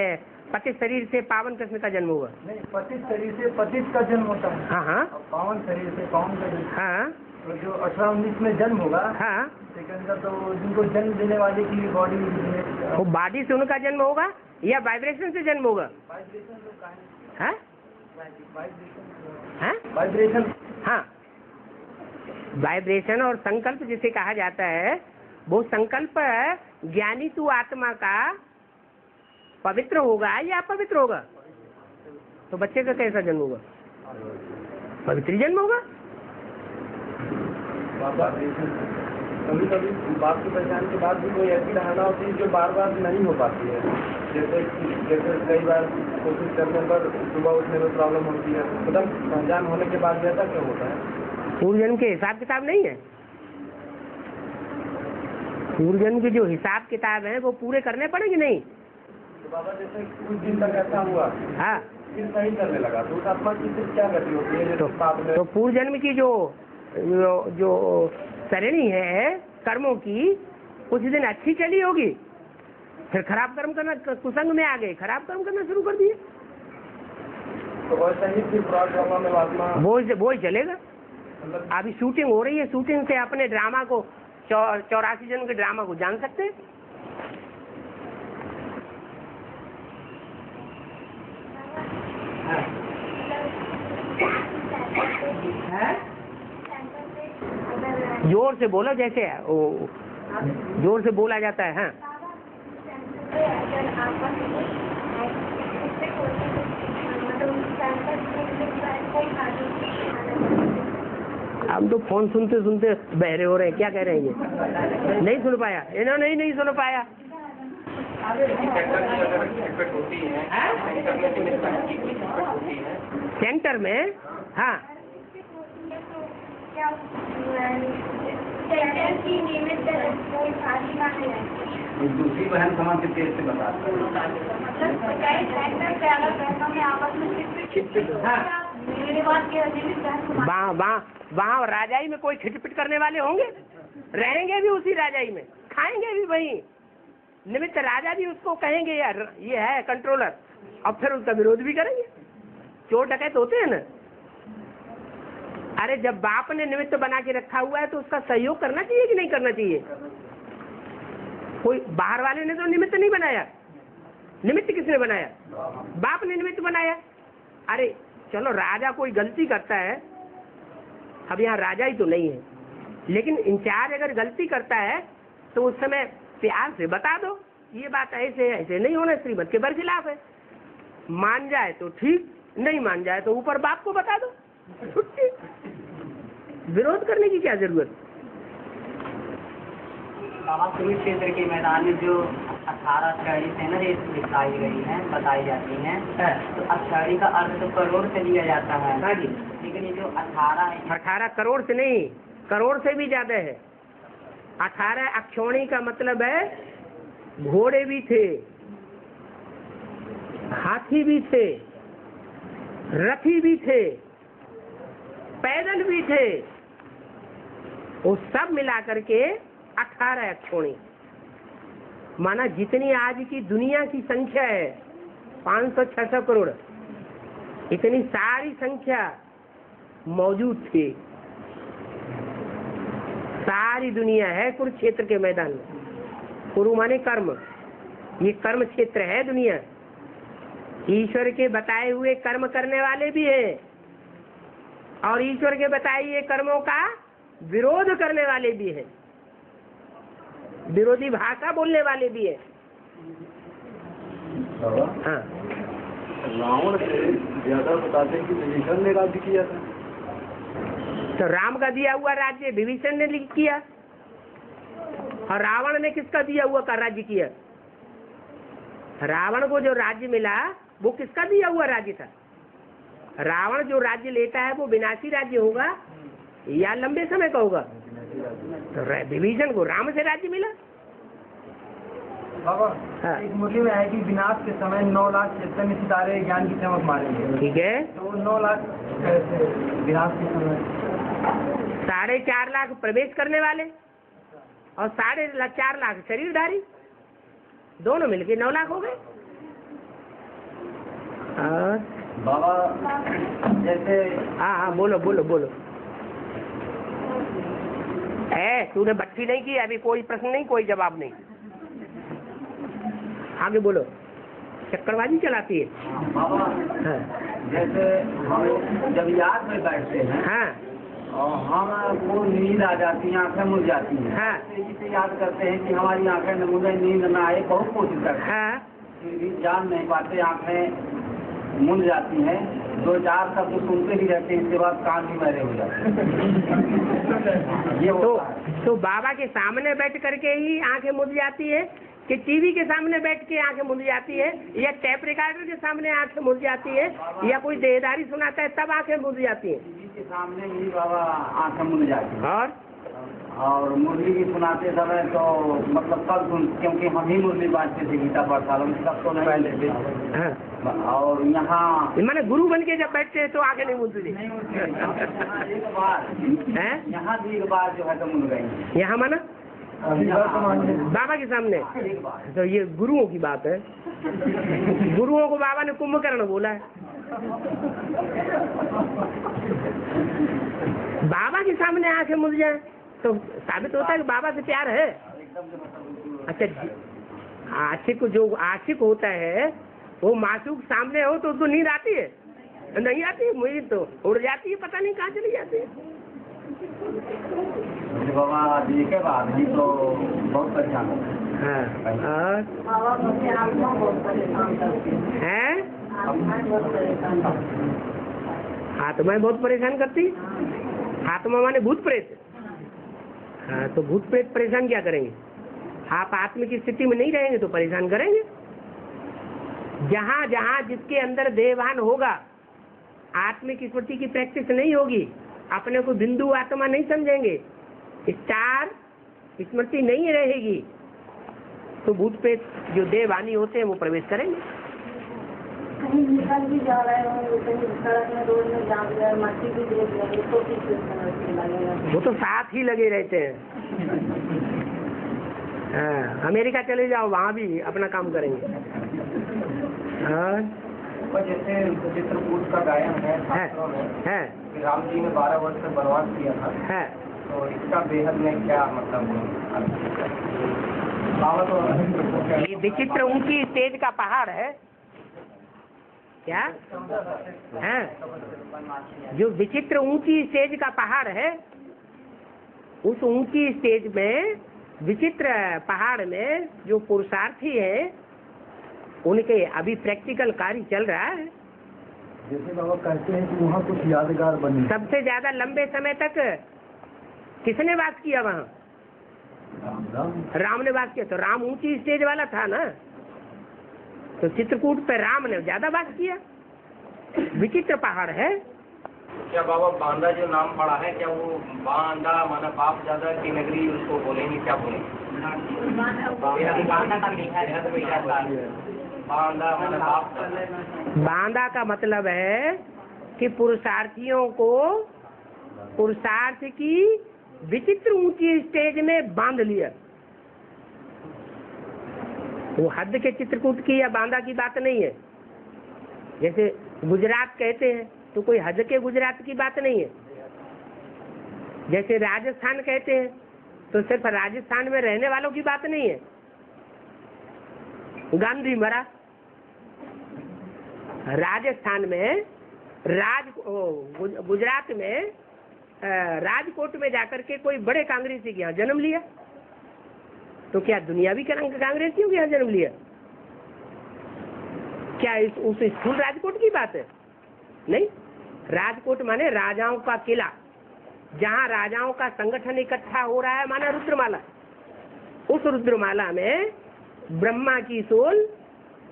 25 शरीर से 52 कृष्ण का जन्म हुआ? नहीं, 25 शरीर से 25 का जन्म होता है। हाँ हाँ 52 शरीर से 52 का जन्म। हाँ तो जो 18-19 में जन्म होगा हाँ, सेकंड का, तो जिनको जन्म देने वाले की बॉडी वो बॉडी से उनका जन्म होगा या वाइब्रेशन से जन्म होगा? हाँ हाँ वाइब्रेशन। हाँ, वाइब्रेशन और संकल्प जिसे कहा जाता है, वो संकल्प ज्ञानी तू आत्मा का पवित्र होगा या अपवित्र होगा? तो बच्चे का कैसा जन्म होगा? पवित्र जन्म होगा। बाबा कभी कभी बात की पहचान के बाद भी कोई ऐसी धारणा होती है जो बार बार नहीं हो पाती है। जैसे कई बार कोशिश करने पर सुबह उठने में प्रॉब्लम होती है, एकदम पहचान होने के बाद ऐसा क्यों होता है? पूर्व जन्म के हिसाब किताब नहीं है। पूर्व जन्म के जो हिसाब किताब है वो पूरे करने पड़ेंगे नहीं? तो बाबा जैसे कुछ दिन तक ऐसा हुआ, हाँ, फिर सही करने लगा, तो उस आत्मा की फिर क्या गति होती है? तो पूर्व जन्म की जो सरणी है कर्मों की, कुछ दिन अच्छी चली होगी, फिर खराब कर्म करना, कुसंग में आ गए, खराब कर्म करना शुरू कर दिए, तो वैसा ही फिर प्रारब्ध में आत्मा वो ही चलेगा। अभी शूटिंग हो रही है, शूटिंग से अपने ड्रामा को 84 जन्म के ड्रामा को जान सकते हैं। जोर से बोलो, जैसे जोर से बोला जाता है। हाँ, हम तो फोन सुनते सुनते बहरे हो रहे हैं। क्या कह रहे हैं ये? नहीं सुन पाया इन्होंने, नहीं सुन पाया। सेंटर में हाँ, दूसरी बहन समान के तेज से बता वहाँ राजाई में कोई खिटपिट करने वाले होंगे, रहेंगे भी उसी राजाई में, खाएंगे भी वही। निमित्त राजा भी उसको कहेंगे यार ये है कंट्रोलर, और फिर उसका विरोध भी करेंगे। चोर डकैत होते हैं ना। अरे जब बाप ने निमित्त बना के रखा हुआ है तो उसका सहयोग करना चाहिए कि नहीं करना चाहिए? कोई बाहर वाले ने तो निमित्त नहीं बनाया। निमित्त किसने बनाया? बाप ने निमित्त बनाया। अरे चलो राजा कोई गलती करता है, अब यहाँ राजा ही तो नहीं है, लेकिन इंचार्ज अगर गलती करता है तो उस समय प्यार से बता दो ये बात ऐसे ऐसे नहीं होना, श्रीमत के बरखिलाफ है। मान जाए तो ठीक, नहीं मान जाए तो ऊपर बाप को बता दो, छुट्टी। विरोध करने की क्या जरूरत? बाबा कुरुक्षेत्र के मैदान में जो 18 छड़ी से न दिखाई गई है, बताई जाती हैं, तो अक्षड़ी का अर्थ तो करोड़ से लिया जाता है। हाँ जी, लेकिन ये जो 18 है, 18 करोड़ से नहीं, करोड़ से भी ज्यादा है। 18 अक्षौणी का मतलब है घोड़े भी थे, हाथी भी थे, रथी भी थे, पैदल भी थे, वो सब मिला करके 18 अक्षौणी। माना जितनी आज की दुनिया की संख्या है 500-600 करोड़, इतनी सारी संख्या मौजूद थी। सारी दुनिया है कुरुक्षेत्र के मैदान में। कुरु माने कर्म, ये कर्म क्षेत्र है दुनिया। ईश्वर के बताए हुए कर्म करने वाले भी हैं और ईश्वर के बताए हुए कर्मों का विरोध करने वाले भी हैं, विरोधी भाषा बोलने वाले भी हैं। हाँ, रावण से ज्यादा बताते हैं कि विभीषण ने राज्य किया था। तो राम का दिया हुआ राज्य विभीषण ने किया और रावण ने किसका दिया हुआ का राज्य किया? रावण को जो राज्य मिला वो किसका दिया हुआ राज्य था? रावण जो राज्य लेता है वो विनाशी राज्य होगा या लंबे समय का होगा? तो विभीषण को राम से राज्य मिला। बाबा, हाँ। एक मुरली में है कि विनाश के समय 9 लाख चैतन्य सितारे ज्ञान की चमक मारेंगे। ठीक है, तो 9 लाख कैसे विनाश के समय? 4.5 लाख प्रवेश करने वाले और 4.5 लाख शरीरधारी, दोनों मिलके 9 लाख हो गए। और बाबा जैसे हाँ, बोलो बोलो बोलो। तूने बट्टी नहीं की, अभी कोई प्रश्न नहीं, कोई जवाब नहीं, आगे बोलो। चक्करबाजी चलाती है। बाबा, हाँ जैसे हम जब याद में बैठते हैं हाँ और हमको नींद आ जाती है, आंखें मुझ जाती हैं, हाँ तेजी से याद करते हैं कि हमारी आंखें न मुझे, नींद न आए, बहुत कोशिश करते हैं, हाँ, फिर भी जान नहीं पाते, आंखें मुन जाती हैं, 2-4 शब्द सुनते ही रहते हैं, इसके बाद कान भी मेरे हो जाते हैं। ये होता है। तो बाबा के सामने बैठ करके ही आंखें मुझ जाती है कि टीवी के सामने बैठ के आंखें मुझ जाती है या टेप रिकॉर्डर के सामने आंखें मुझ जाती है या कोई देहदारी सुनाता है तब आंखें मुझ जाती है? टीवी के सामने ही बाबा आंखें मुन जाती हैं। और मुरली भी सुनाते समय तो मतलब कब सुन, क्योंकि हम ही मुरली बांटते थे गीता पाठशाला में, तब तो नहीं पहले थे। हाँ, और यहाँ मैंने गुरु बन के जब बैठते हैं तो आंखें नहीं मुझती नहीं मुझते। यहाँ एक बार है, यहाँ भी एक बार जो है तो मुन गई। यहाँ माना बाबा के सामने। एक बार तो ये गुरुओं की बात है। गुरुओं को बाबा ने कुंभकर्ण बोला है। बाबा के सामने आंखें मुझ जाए तो साबित होता है कि बाबा से प्यार है। अच्छा, आशिक जो आशिक होता है वो मासूक सामने हो तो उसको नींद आती है? नहीं आती है, मुझे तो उड़ जाती है, पता नहीं कहाँ चली जाती है। बाबा देखे बाद ही तो बहुत परेशान होते हैं। हाँ, आत्मा बहुत परेशान करती। आत्मा माने भूत प्रेत। हाँ, तो भूत प्रेत परेशान क्या करेंगे? आप आत्मा की स्थिति में नहीं रहेंगे तो परेशान करेंगे। जहाँ जहाँ जिसके अंदर देहभान होगा, आत्मिक स्मृति की प्रैक्टिस नहीं होगी, अपने को बिंदु आत्मा नहीं समझेंगे, स्टार स्मृति नहीं रहेगी, तो भूत प्रेत जो देहभानी होते हैं वो प्रवेश करेंगे। कहीं निकल भी जा रहे हो, कहीं सड़क में, रोड में जाम जाए, मट्टी भी देख लगे तो लगेगा, वो तो साथ ही लगे रहते हैं। हाँ, अमेरिका चले जाओ, वहाँ भी अपना काम करेंगे। हाँ, जैसे चित्रकूट का गायन है शास्त्रों में है, कि राम जी ने 12 वर्ष तक वनवास किया था, है। तो इसका बेहद में क्या मतलब ये विचित्र ऊंची स्टेज का पहाड़ है क्या? है, जो विचित्र ऊंची स्टेज का पहाड़ है, उस ऊंची स्टेज में विचित्र पहाड़ में जो पुरुषार्थी है उनके अभी प्रैक्टिकल कार्य चल रहा है। जैसे बाबा कहते हैं कि वहाँ कुछ यादगार बने। सबसे ज्यादा लंबे समय तक किसने वास किया वहाँ? राम ने वास किया, तो राम ऊंची स्टेज वाला था ना, तो चित्रकूट पे राम ने ज्यादा वास किया। विचित्र पहाड़ है। क्या बाबा बांदा जो नाम पड़ा है, क्या वो बांदा माना बाप ज्यादा की नगरी उसको बोलेंगे, क्या बोलेंगे? बांदा माना बाप ज्यादा। बांदा का मतलब है कि पुरुषार्थियों को पुरुषार्थ की विचित्र ऊंची स्टेज में बांध लिया। वो हद के चित्रकूट की या बांदा की बात नहीं है। जैसे गुजरात कहते हैं तो कोई हद के गुजरात की बात नहीं है। जैसे राजस्थान कहते हैं तो सिर्फ राजस्थान में रहने वालों की बात नहीं है। गांधी मरा राजस्थान में, गुजरात में राजकोट में जाकर के कोई बड़े कांग्रेसी के यहाँ जन्म लिया, तो क्या दुनियावी कांग्रेसियों के यहाँ जन्म लिया? क्या उस स्कूल राजकोट की बात है? नहीं। राजकोट माने राजाओं का किला, जहाँ राजाओं का संगठन इकट्ठा हो रहा है, माना रुद्रमाला। उस रुद्रमाला में ब्रह्मा की सोल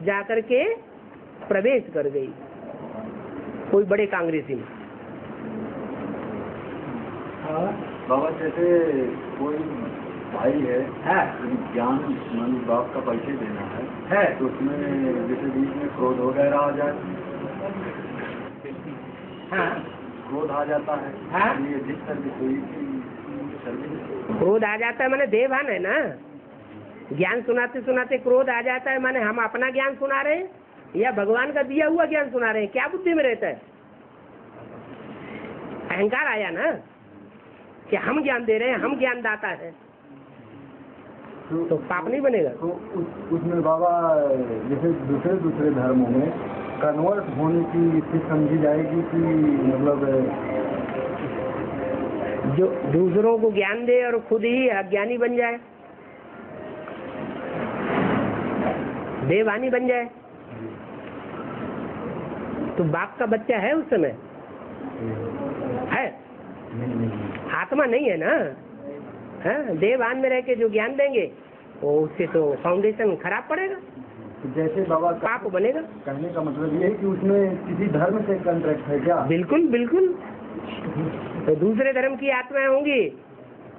जाकर के प्रवेश कर गई कोई बड़े कांग्रेसी में। बाबा जैसे कोई भाई है, ज्ञान मान बाप का परिचय देना है, तो उसमें जैसे बीच में क्रोध वगैरह आ जाए, क्रोध आ जाता है, ये जिस सर्विस हुई सर्विस क्रोध आ जाता है माने देवभान है ना। ज्ञान सुनाते सुनाते क्रोध आ जाता है माने हम अपना ज्ञान सुना रहे हैं या भगवान का दिया हुआ ज्ञान सुना रहे हैं? क्या बुद्धि में रहता है? अहंकार आया ना कि हम ज्ञान दे रहे हैं, हम ज्ञान दाता है, तो पाप नहीं बनेगा। तो उसमें बाबा जैसे दूसरे दूसरे धर्मों में कन्वर्ट होने की स्थिति समझी जाएगी कि मतलब जो दूसरों को ज्ञान दे और खुद ही अज्ञानी बन जाए, देववानी बन जाए, तो बाप का बच्चा है उस समय है, आत्मा नहीं है ना। है देववान में रह के जो ज्ञान देंगे वो उससे तो फाउंडेशन खराब पड़ेगा, जैसे बाबा पाप बनेगा। कहने का मतलब ये है कि उसमें किसी धर्म से कॉन्ट्रैक्ट है क्या? बिल्कुल बिल्कुल। तो दूसरे धर्म की आत्माएं होंगी,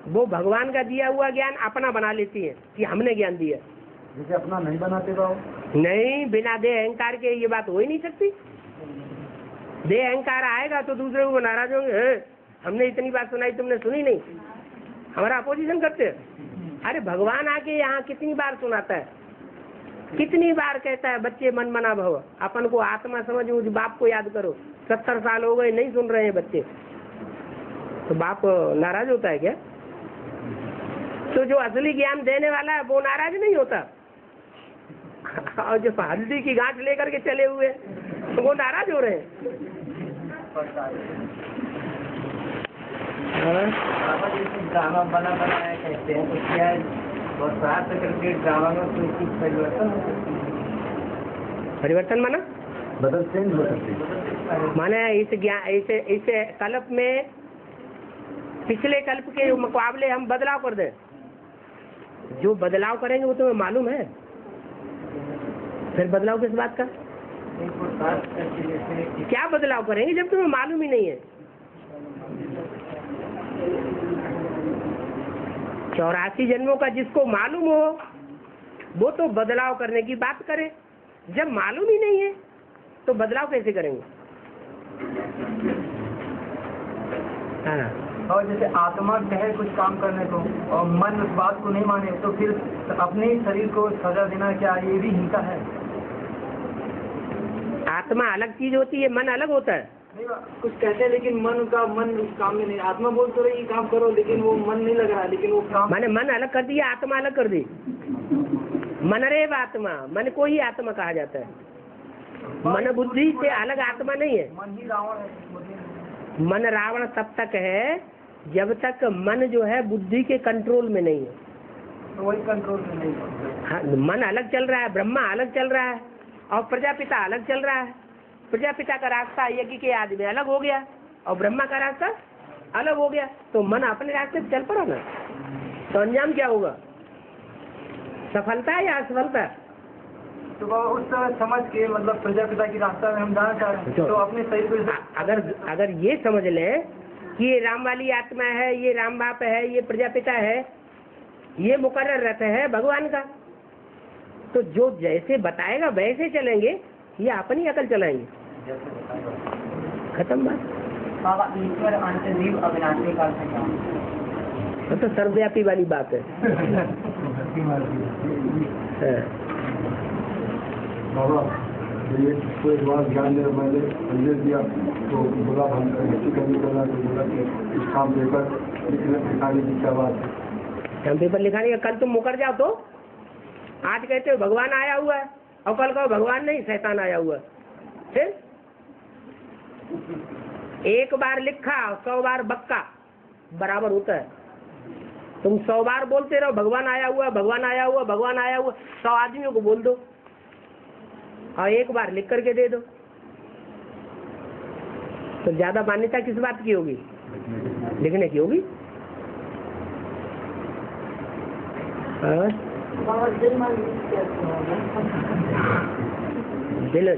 वो भगवान का दिया हुआ ज्ञान अपना बना लेती है कि हमने ज्ञान दिया। जैसे अपना नहीं बनाते बाबा? नहीं, बिना देह अहंकार के ये बात हो ही नहीं सकती। देह अहंकार आएगा तो दूसरे को नाराज होंगे, हमने इतनी बात सुनाई तुमने सुनी नहीं, हमारा अपोजिशन करते हैं। अरे भगवान आके यहाँ कितनी बार सुनाता है, कितनी बार कहता है बच्चे मन मना भव, अपन को आत्मा समझ, उस बाप को याद करो। 70 साल हो गए नहीं सुन रहे हैं बच्चे, तो बाप नाराज होता है क्या? तो जो असली ज्ञान देने वाला है वो नाराज नहीं होता, और जो हल्दी की गांठ लेकर के चले हुए तो वो नाराज हो रहे हैं। ड्रामा बना बनाया कहते हैं, तो क्या बरसात करके ड्रामा में कोई चीज परिवर्तन हो सकती है? परिवर्तन माना बदल चेंज हो सकती है माने इस ज्ञान इस कल्प में पिछले कल्प के मुकाबले हम बदलाव कर दें। जो बदलाव करेंगे वो तुम्हें मालूम है, फिर बदलाव किस बात का? क्या बदलाव करेंगे जब तुम्हें मालूम ही नहीं है? 84 जन्मों का जिसको मालूम हो वो तो बदलाव करने की बात करे, जब मालूम ही नहीं है तो बदलाव कैसे करेंगे? हाँ। और जैसे आत्मा कहे कुछ काम करने को और मन उस बात को नहीं माने, तो फिर अपने ही शरीर को सजा देना क्या ये भी हिंसा है? आत्मा अलग चीज होती है, मन अलग होता है। कुछ कहते हैं लेकिन मन उस काम में नहीं, आत्मा बोल तो रही काम करो लेकिन वो मन नहीं लग रहा, लेकिन वो काम माने मन अलग कर दिया, आत्मा अलग कर दी। मनरेव आत्मा, मन को ही आत्मा कहा जाता है। मन बुद्धि से अलग आत्मा नहीं है। मन ही रावण है। मन रावण तब तक है जब तक मन जो है बुद्धि के कंट्रोल में नहीं है, तो वही कंट्रोल में नहीं है। हाँ, मन अलग चल रहा है, ब्रह्मा अलग चल रहा है और प्रजापिता अलग चल रहा है। प्रजापिता का रास्ता यज्ञ के आदि में अलग हो गया और ब्रह्मा का रास्ता अलग हो गया, तो मन अपने रास्ते से चल पड़ा ना, तो अंजाम क्या होगा? सफलता या असफलता? तो बाबा उस समय समझ के मतलब प्रजापिता की रास्ता में हम जाना चाह रहे हैं, तो अपने शरीर को अगर ये समझ लें कि ये राम वाली आत्मा है, ये राम बाप है, ये प्रजापिता है, ये मुकर्रर रथ है भगवान का, तो जो जैसे बताएगा वैसे चलेंगे या अपनी अकल चलाएंगे? खत्म बात। बाबा ईश्वर अंत जीव अविनाशी का तो सर्वव्यापी वाली बात है। बाबा ये कोई बात ज्ञान देने मैंने संदेश दिया तो बोला हम ऐसी करनी करना, तो बोला कि इस काम पेपर लिखाने की क्या बात है? हम पेपर लिखाने का, कल तुम मुकर जाओ तो आज कहते हो भगवान आया हुआ है और कल कहो भगवान नहीं शैतान आया हुआ है। फिर एक बार लिखा 100 बार बक्का बराबर होता है। तुम 100 बार बोलते रहो भगवान आया हुआ, भगवान आया हुआ, भगवान आया हुआ, 100 आदमियों को बोल दो और एक बार लिख करके दे दो, तो ज्यादा मान्यता किस बात की होगी? लिखने की होगी।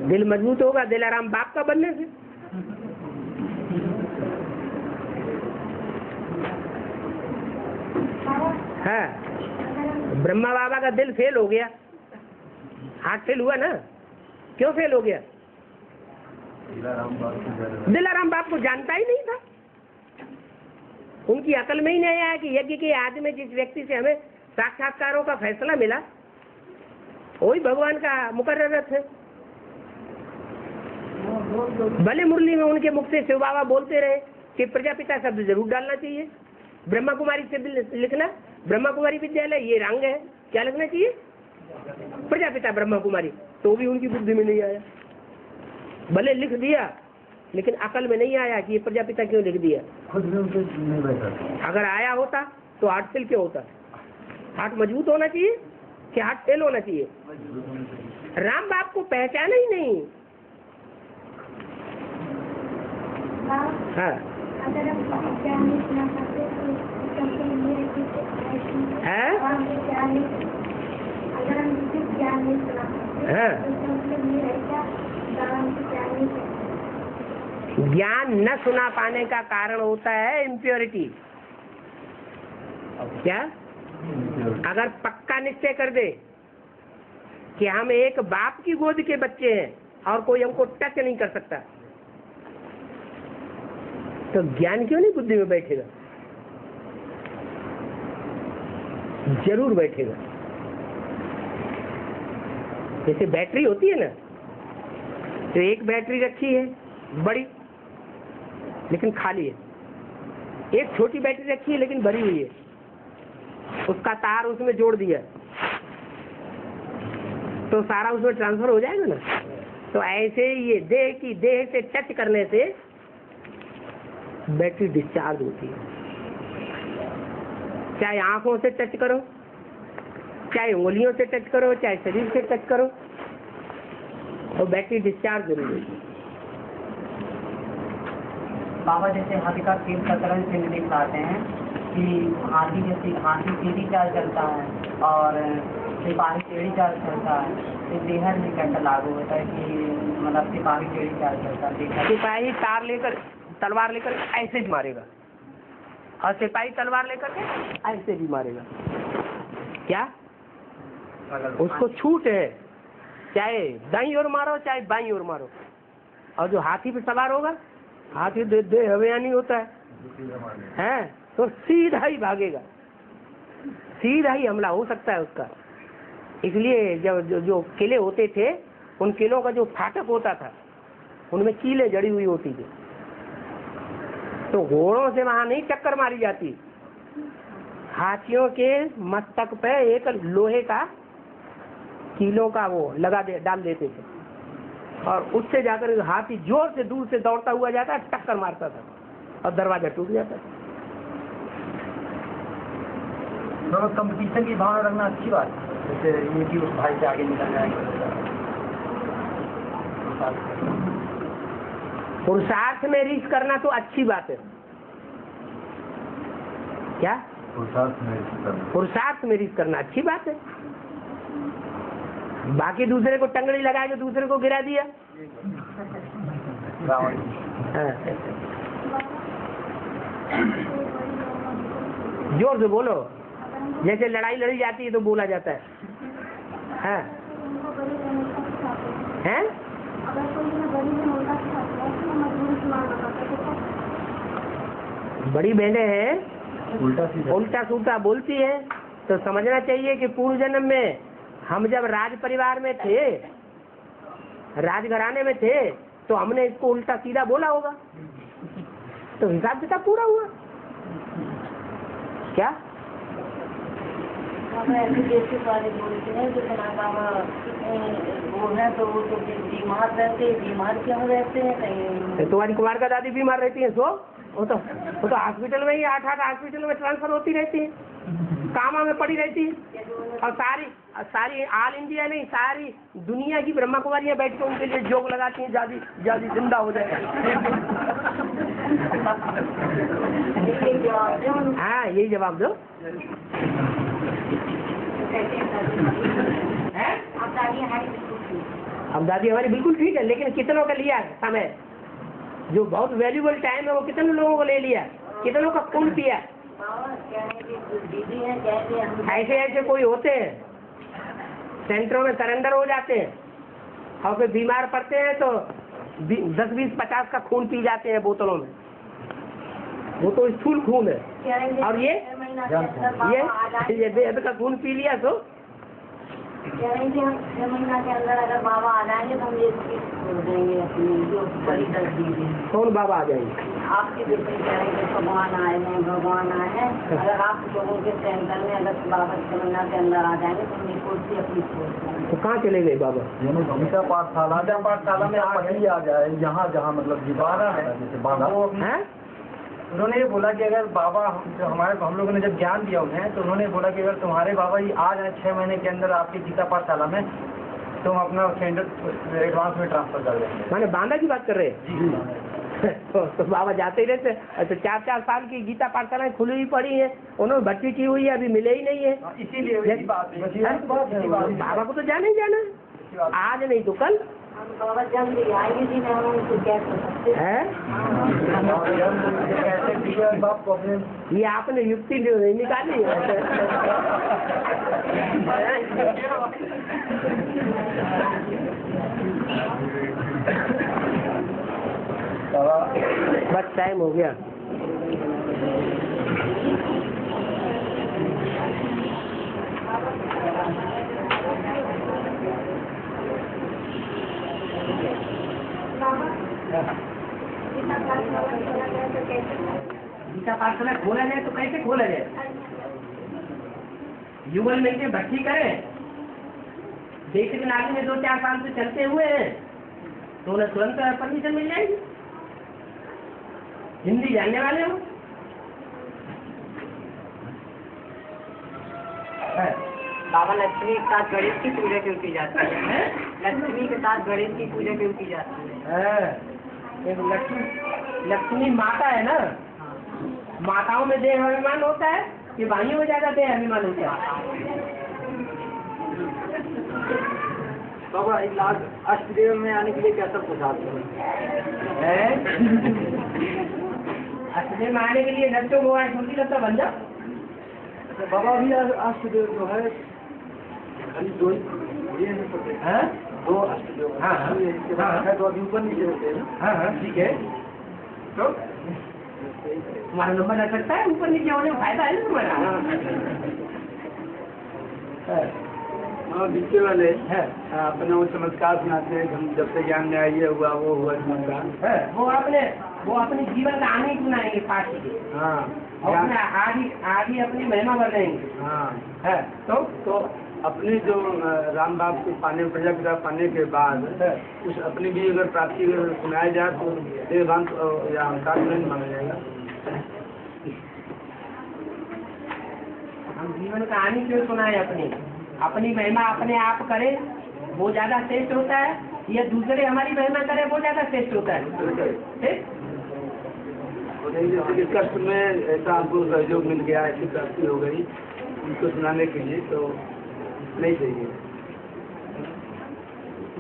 दिल मजबूत होगा दिलाराम बाप का बनने से। है ब्रह्मा बाबा का दिल फेल हो गया, हार्ट फेल हुआ ना, क्यों फेल हो गया? दिलाराम बाप को जानता ही नहीं था, उनकी अकल में ही नहीं आया कि यज्ञ के आदि में जिस व्यक्ति से हमें साक्षात्कारों का फैसला मिला वही भगवान का मुकर्रर है। भले मुरली में उनके मुख से शिव बाबा बोलते रहे कि प्रजापिता शब्द जरूर डालना चाहिए, ब्रह्मा कुमारी से लिखना, ब्रह्मा कुमारी विद्यालय ये रंग है, क्या लिखना चाहिए? प्रजापिता ब्रह्मा कुमारी, तो भी उनकी बुद्धि में नहीं आया। भले लिख दिया लेकिन अकल में नहीं आया कि ये प्रजापिता क्यों लिख दिया। खुद में उनके नहीं बैठा। अगर आया होता तो हार्ट फेल क्यों होता? हार्ट मजबूत होना चाहिए कि हार्ट फेल होना चाहिए? राम बाप को पहचाना ही नहीं। हाँ अगर हम ज्ञान नहीं सुना पाते तो है? अगर हम ज्ञान नहीं सुना पाते ज्ञान न सुना पाने का कारण होता है इम्प्योरिटी। क्या? अगर पक्का निश्चय कर दे कि हम एक बाप की गोद के बच्चे हैं और कोई हमको टच नहीं कर सकता, तो ज्ञान क्यों नहीं बुद्धि में बैठेगा? जरूर बैठेगा। जैसे बैटरी होती है ना, तो एक बैटरी रखी है बड़ी लेकिन खाली है, एक छोटी बैटरी रखी है लेकिन भरी हुई है, उसका तार उसमें जोड़ दिया तो सारा उसमें ट्रांसफर हो जाएगा ना। तो ऐसे ये देह से टच करने से बैटरी डिस्चार्ज होती है। चाहे आंखों से टच करो, चाहे उंगलियों से टच करो, चाहे शरीर से टच करो, तो बैटरी डिस्चार्ज जरूर होती है। बाबा जैसे हाथी का खेल शतरंज से दिखाते हैं कि हाथी सीधी चाल चलता है और सिपाही टेढ़ी चाल चलता है, तो देहर में कैसा लागू होता है कि मतलब सिपाही टेढ़ी चाल चलता है? सिपाही तार लेकर तलवार लेकर ऐसे भी मारेगा और सिपाही तलवार लेकर के ऐसे भी मारेगा। क्या? उसको छूट है, चाहे दाईं ओर मारो चाहे बाईं ओर मारो। और जो हाथी पे सवार होगा, हाथी दे हवेयानी होता है तो सीधा ही भागेगा, सीधा ही हमला हो सकता है उसका। इसलिए जब जो किले होते थे, उन किलों का जो फाटक होता था उनमें कीलें जड़ी हुई होती थी, तो घोड़ों से वहां नहीं टक्कर मारी जाती, हाथियों के मस्तक पे एक लोहे का कीलों का वो डाल देते थे और उससे जाकर हाथी जोर से दूर से दौड़ता हुआ जाता, टक्कर मारता था और दरवाजा टूट जाता था। तो कंपटीशन की भावना रखना अच्छी बात है, जैसे ये कि उस भाई से आगे निकल जाएंगे। पुरुषार्थ में रीस करना तो अच्छी बात है। क्या? पुरुषार्थ में पुरुषार्थ में रीस करना अच्छी बात है। बाकी दूसरे को टंगड़ी लगा के दूसरे को गिरा दिया। हाँ। जोर से बोलो, जैसे लड़ाई लड़ी जाती है तो बोला जाता है। हाँ। हैं? बड़ी बहनें हैं उल्टा सूल्टा बोलती हैं तो समझना चाहिए कि पूर्व जन्म में हम जब राज परिवार में थे, राजघराने में थे, तो हमने इसको उल्टा सीधा बोला होगा, तो हिसाब किताब पूरा हुआ क्या? ऐसे जैसे वाले बोलते हैं जो वो है तो वो तो बीमार रहते हैं, बीमार क्यों रहते हैं? कहीं तुम्हारी कुमार का दादी बीमार रहती है सो वो तो हॉस्पिटल में ही 8 हॉस्पिटल में ट्रांसफर होती रहती है, कामा में पड़ी रहती है, और सारी ऑल इंडिया नहीं सारी दुनिया की ब्रह्मा कुमारियां बैठ के उनके लिए जोक लगाती हैं, जादी जिंदा हो जाए। हाँ यही जवाब दो। अब दादी हमारी बिल्कुल ठीक है, लेकिन कितनों का लिया समय, जो बहुत वैल्यूबल टाइम है वो कितने लोगों को ले लिया, कितनों का खून पिया। ऐसे ऐसे कोई होते हैं सेंटरों में सरेंडर हो जाते हैं और फिर बीमार पड़ते हैं तो 10, 20, 50 का खून पी जाते हैं बोतलों में, वो तो स्थूल खून है। और ये बेहद का खून पी लिया तो कह रहे थे हम 6 महीना के अंदर अगर बाबा आ जाएंगे तो हम ये छोड़ देंगे अपनी जो बड़ी तस्वीर है। कौन बाबा आ जाएंगे? आपके बेटे कह रहे थे भगवान आए हैं, अगर आप लोगों के सेंटर में अगर बाबा 6 महीना के अंदर आ जाएंगे तो हम ये कुर्सी अपनी छोड़ देंगे। तो कहाँ चले गए बाबा? गीता पाठशाला में आ जाए, यहाँ जहाँ मतलब दीवाना है जैसे बाबा, उन्होंने ये बोला कि अगर बाबा जो हम लोगों ने जब ज्ञान दिया उन्हें, तो उन्होंने बोला कि अगर तुम्हारे बाबा ये आ जाए 6 महीने के अंदर आपकी गीता पाठशाला में, तो हम अपना सेंटर एडवांस में ट्रांसफर कर देंगे। माने बांदा की बात कर रहे हैं? तो बाबा जाते ही रहते। तो 4-4 साल की गीता पाठशालाएं खुली हुई पड़ी है, उन्होंने भर्ती की हुई है, अभी मिले ही नहीं है। इसीलिए बाबा को तो जाना ही जाना है, आज नहीं तो कल। बाबा जल्दी आएंगे जी, हम उनको क्या कर सकते हैं? ये आपने युक्ति निकाली है। बस टाइम हो गया। गीता पाठशाला खोला जाए तो कैसे खोला जाए? युगल में से भर्ती करें, बेसिक नागरिक में 2-4 साल से चलते हुए हैं तो उन्हें तुरंत परमिशन मिल जाएगी, हिंदी जानने वाले हो। बाबा लक्ष्मी के साथ गणेश की पूजा क्यों की जाती है? लक्ष्मी के साथ गणेश की पूजा क्यों की जाती है? लक्ष्मी माता है ना, माताओं में देह अभिमान होता है कि भाइयों में ज्यादा देह अभिमान होता है। बाबा इलाज अष्टदेव में आने के लिए कैसा सुझाव है? अष्टदेव में आने के लिए लड्डू को छोटी लत्ता बन जाओ। बाबा भी अष्टदेव जो है दो अष्टदेव, हाँ तो अभी ऊपर नीचे होते हैं। हाँ ठीक है, तो तुम्हारा नंबर लग सकता है, ऊपर नीचे होने में फायदा है तुम्हारा। बीते वाले अपने वो चमत्कार सुनाते हैं, हम जब से ज्ञान में आइए हुआ वो हुआ चमत्कार, वो अपने जीवन का आने सुनाएंगे पाठ के। और आगे अपनी महिमा बढ़ाएंगे। है तो अपने जो राम बाप को पाने, प्रजापिता पाने के बाद उस अपनी भी अगर प्राप्ति सुनाया जाए तो देवांत या अहंकार नहीं माना जाएगा। हम जीवन का हानि क्यों सुनाए? अपनी महिमा अपने आप करे वो ज्यादा श्रेष्ठ होता है, या दूसरे हमारी महिमा करे वो ज्यादा श्रेष्ठ होता है? जैसे कष्ट में ऐसा हमको सहयोग मिल गया, ऐसी प्राप्ति हो गई, उनको सुनाने के लिए तो नहीं चाहिए।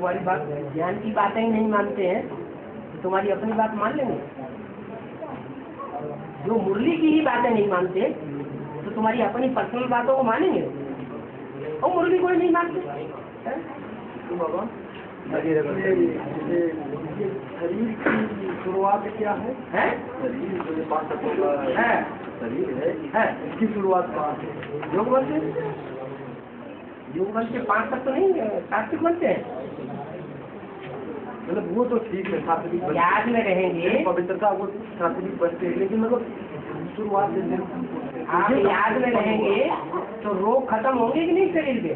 तुम्हारी बात ज्ञान की बातें ही नहीं मानते हैं तो तुम्हारी अपनी बात मान लेंगे। जो मुरली की ही बातें नहीं मानते तो तुम्हारी अपनी पर्सनल बातों को मानेंगे। और मुरली कोई नहीं मानते हैं? तो बाबा शरीर की शुरुआत क्या है? शरीर जो 5 तत्वों का शरीर है, इसकी शुरुआत कहाँ से? योग बल से। योग बल से 5 तक तो नहीं सात्विक बनते हैं। मतलब वो तो ठीक है, सात्विक याद में रहेंगे, पवित्रता वो सात्विक बनते हैं, लेकिन मतलब शुरुआत से आप याद में रहेंगे तो रोग खत्म होंगे कि नहीं शरीर के?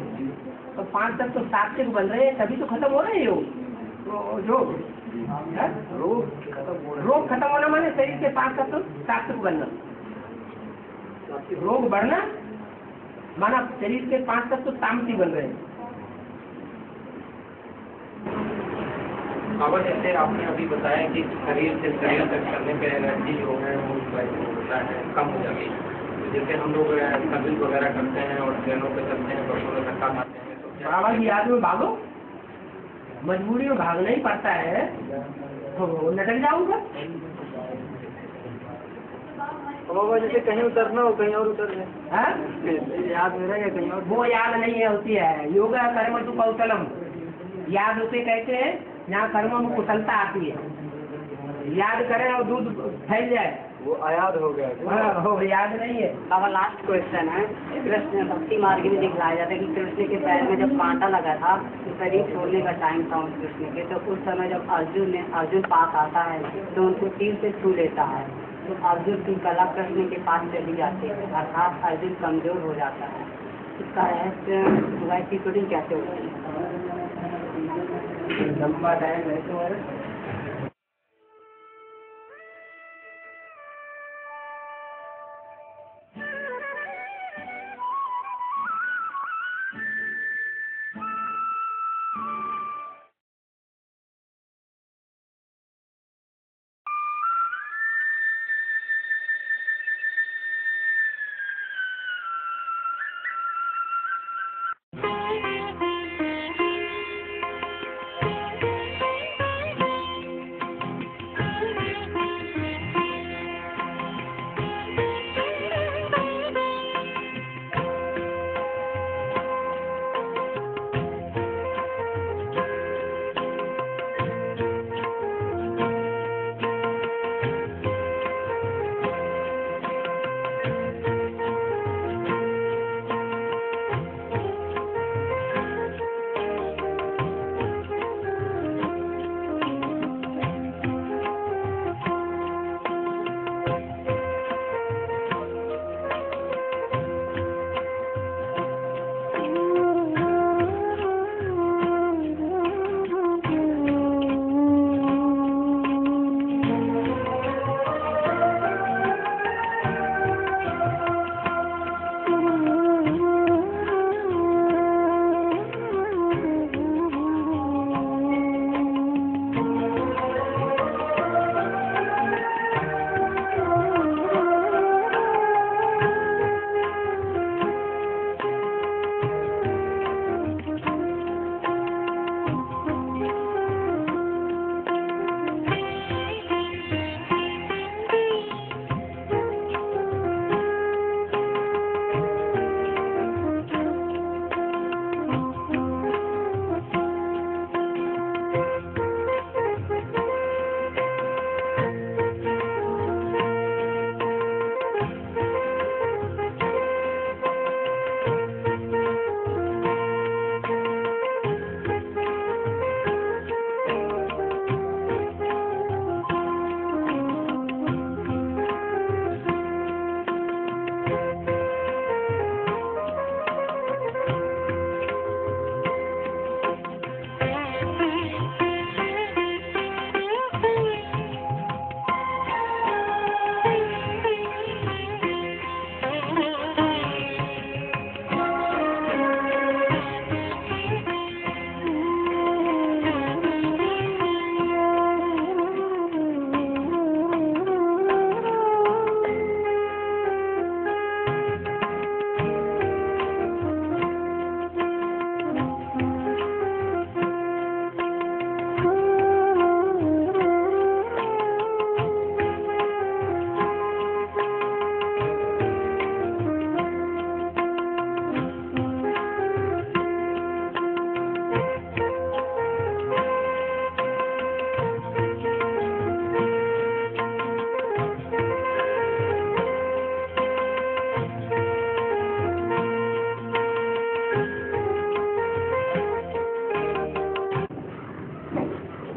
तो 5 तक तो सात्विक बन रहे हैं, तभी तो खत्म हो रहे हैं योग। रोग खत्म होना माने शरीर के 5 तक तो सात्विक बनना। रोग बढ़ना माना शरीर के 5 तक तो तामसी बन रहे हैं। बाबा जैसे आपने अभी बताया कि शरीर से शरीर तक करने पे एनर्जी जो है वो होता है, कम हो जाती है। जैसे हम लोग सर्विस वगैरह करते हैं और ट्रेनों पे चलते हैं, बसों में धक्का खाते हैं, तो बाबा की याद में भागो, मजबूरी में भागना ही पड़ता है तो लटक जाऊंगा। बाबा जैसे कहीं उतरना हो कहीं और उतर जाए, याद में रहेगा कहीं और। वो याद नहीं है, होती है योगा कर्म तु कौशलम। याद उसे कहते हैं जहाँ कर्मों में कुशलता आती है। याद करें और दूध फैल जाए वो अयाद हो गया। हो याद नहीं है। बाबा लास्ट क्वेश्चन है, कृष्ण भक्ति मार्ग में दिखलाया जाता है कि कृष्ण के पैर में जब कांटा लगा था तो शरीर छोड़ने का टाइम था उस कृष्ण के, तो उस समय जब अर्जुन पास आता है तो उनको तीर से छू लेता है, तो अर्जुन की कला कृष्ण के पास चली जाती है, अर्थात अर्जुन कमजोर हो जाता है। इसका रहस्य वैसी शूटिंग कैसे होती है? लंबा टाइम है तो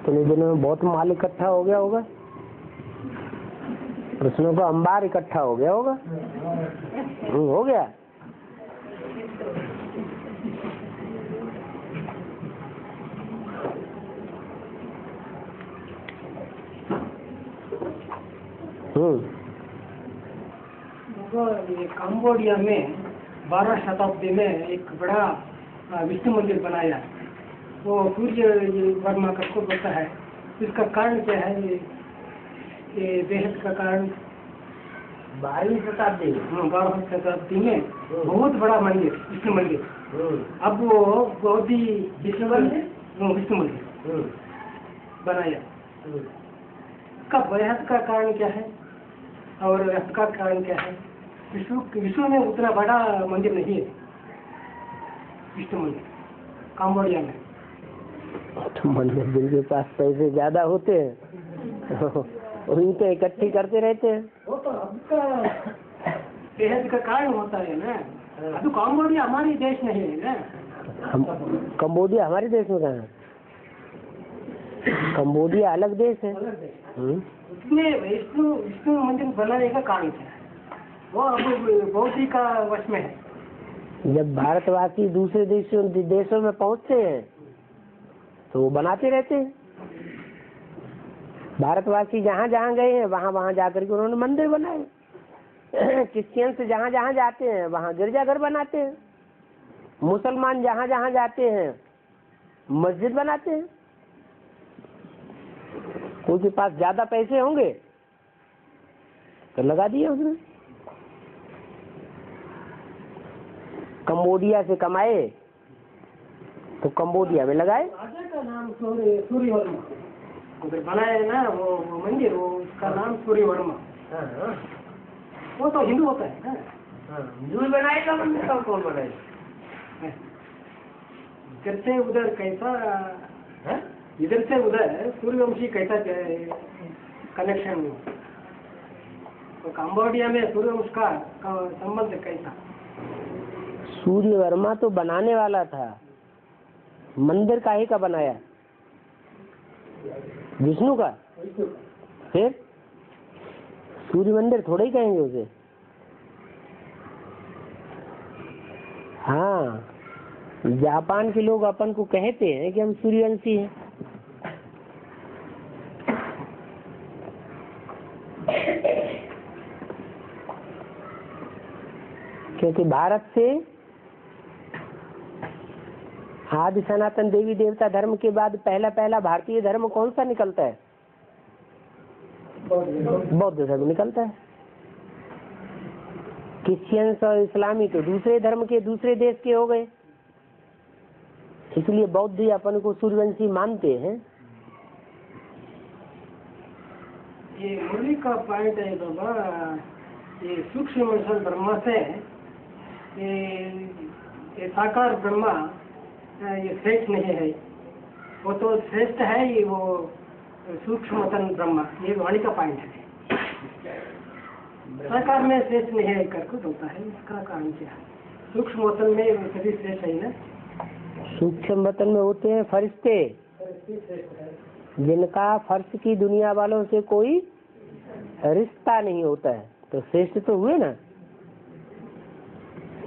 इतने दिनों में बहुत माल इकट्ठा हो गया होगा, कृष्णों का अंबार इकट्ठा हो गया होगा। हो गया। ये कंबोडिया में 12 शताब्दी में एक बड़ा विष्णु मंदिर बनाया, वो सूर्य वर्मा करके बोलता है। इसका कारण क्या है? ये बेहद का कारण 12वीं शताब्दी 12वीं शताब्दी में बहुत बड़ा मंदिर, विष्णु मंदिर। अब वो बहुत ही विष्णु मंदिर बनाया। इसका बेहद का कारण क्या है और रथ का कारण क्या है? विश्व में उतना बड़ा मंदिर नहीं है विष्णु मंदिर कंबोडिया में। तो मंदिर जिनके पास पैसे ज्यादा होते हैं उन्हीं पे इकट्ठी करते रहते हैं। वो तो आपका बेहद का कारण होता है ना। अभी कंबोडिया हमारी देश नहीं है ना। हम कंबोडिया हमारे देश में कहाँ है? कंबोडिया अलग देश है। उसमें विष्णु मंदिर बनाने का कारण क्या है? वो अब बौद्धि का वश में है। जब भारतवासी दूसरे देशों में पहुंचते हैं तो वो बनाते रहते हैं। भारतवासी जहाँ जहाँ गए हैं वहाँ जाकर के उन्होंने मंदिर बनाए। क्रिश्चियन से जहाँ जहाँ जाते हैं वहाँ गिरजाघर बनाते हैं। मुसलमान जहाँ जहाँ जाते हैं मस्जिद बनाते हैं। कोई के पास ज्यादा पैसे होंगे तो लगा दिए उसने। कंबोडिया से कमाए तो कंबोडिया में लगाए। राजा का नाम सूर्य वर्मा उधर बनाया है ना वो मंदिर, वो उसका नाम सूर्य वर्मा। वो तो हिंदू होता है ना। हिंदू बनाएगा मंदिर का, कौन बनाएगा? इधर से उधर कैसा, इधर से उधर सूर्यवंशी कैसा कनेक्शन हुआ? तो कंबोडिया में सूर्यवंश का संबंध कैसा? सूर्य वर्मा तो बनाने वाला था, मंदिर काहे का बनाया? विष्णु का। फिर सूर्य मंदिर थोड़ा ही कहेंगे उसे। हाँ, जापान के लोग अपन को कहते हैं कि हम सूर्यवंशी हैं। क्योंकि भारत से आदि सनातन देवी देवता धर्म के बाद पहला भारतीय धर्म कौन सा निकलता है? बौद्ध धर्म निकलता है। क्रिश्चियंस और इस्लामी तो दूसरे धर्म के दूसरे देश के हो गए, इसलिए बौद्ध ही अपन को सूर्यवंशी मानते हैं। ये मुरली का पॉइंट है बाबा, ये सूक्ष्म ब्रह्मा से ये साकार ब्रह्मा ये श्रेष्ठ नहीं है, वो तो श्रेष्ठ है ये वो सूक्ष्मतन ब्रह्मा। ये वाणी का पॉइंट है। साकार में श्रेष्ठ नहीं है करके होता है, इसका कारण क्या है? सूक्ष्मतन में सभी श्रेष्ठ है ना। सूक्ष्म वतन में होते हैं फरिश्ते, जिनका फर्श की दुनिया वालों से कोई रिश्ता नहीं होता है, तो श्रेष्ठ तो हुए ना।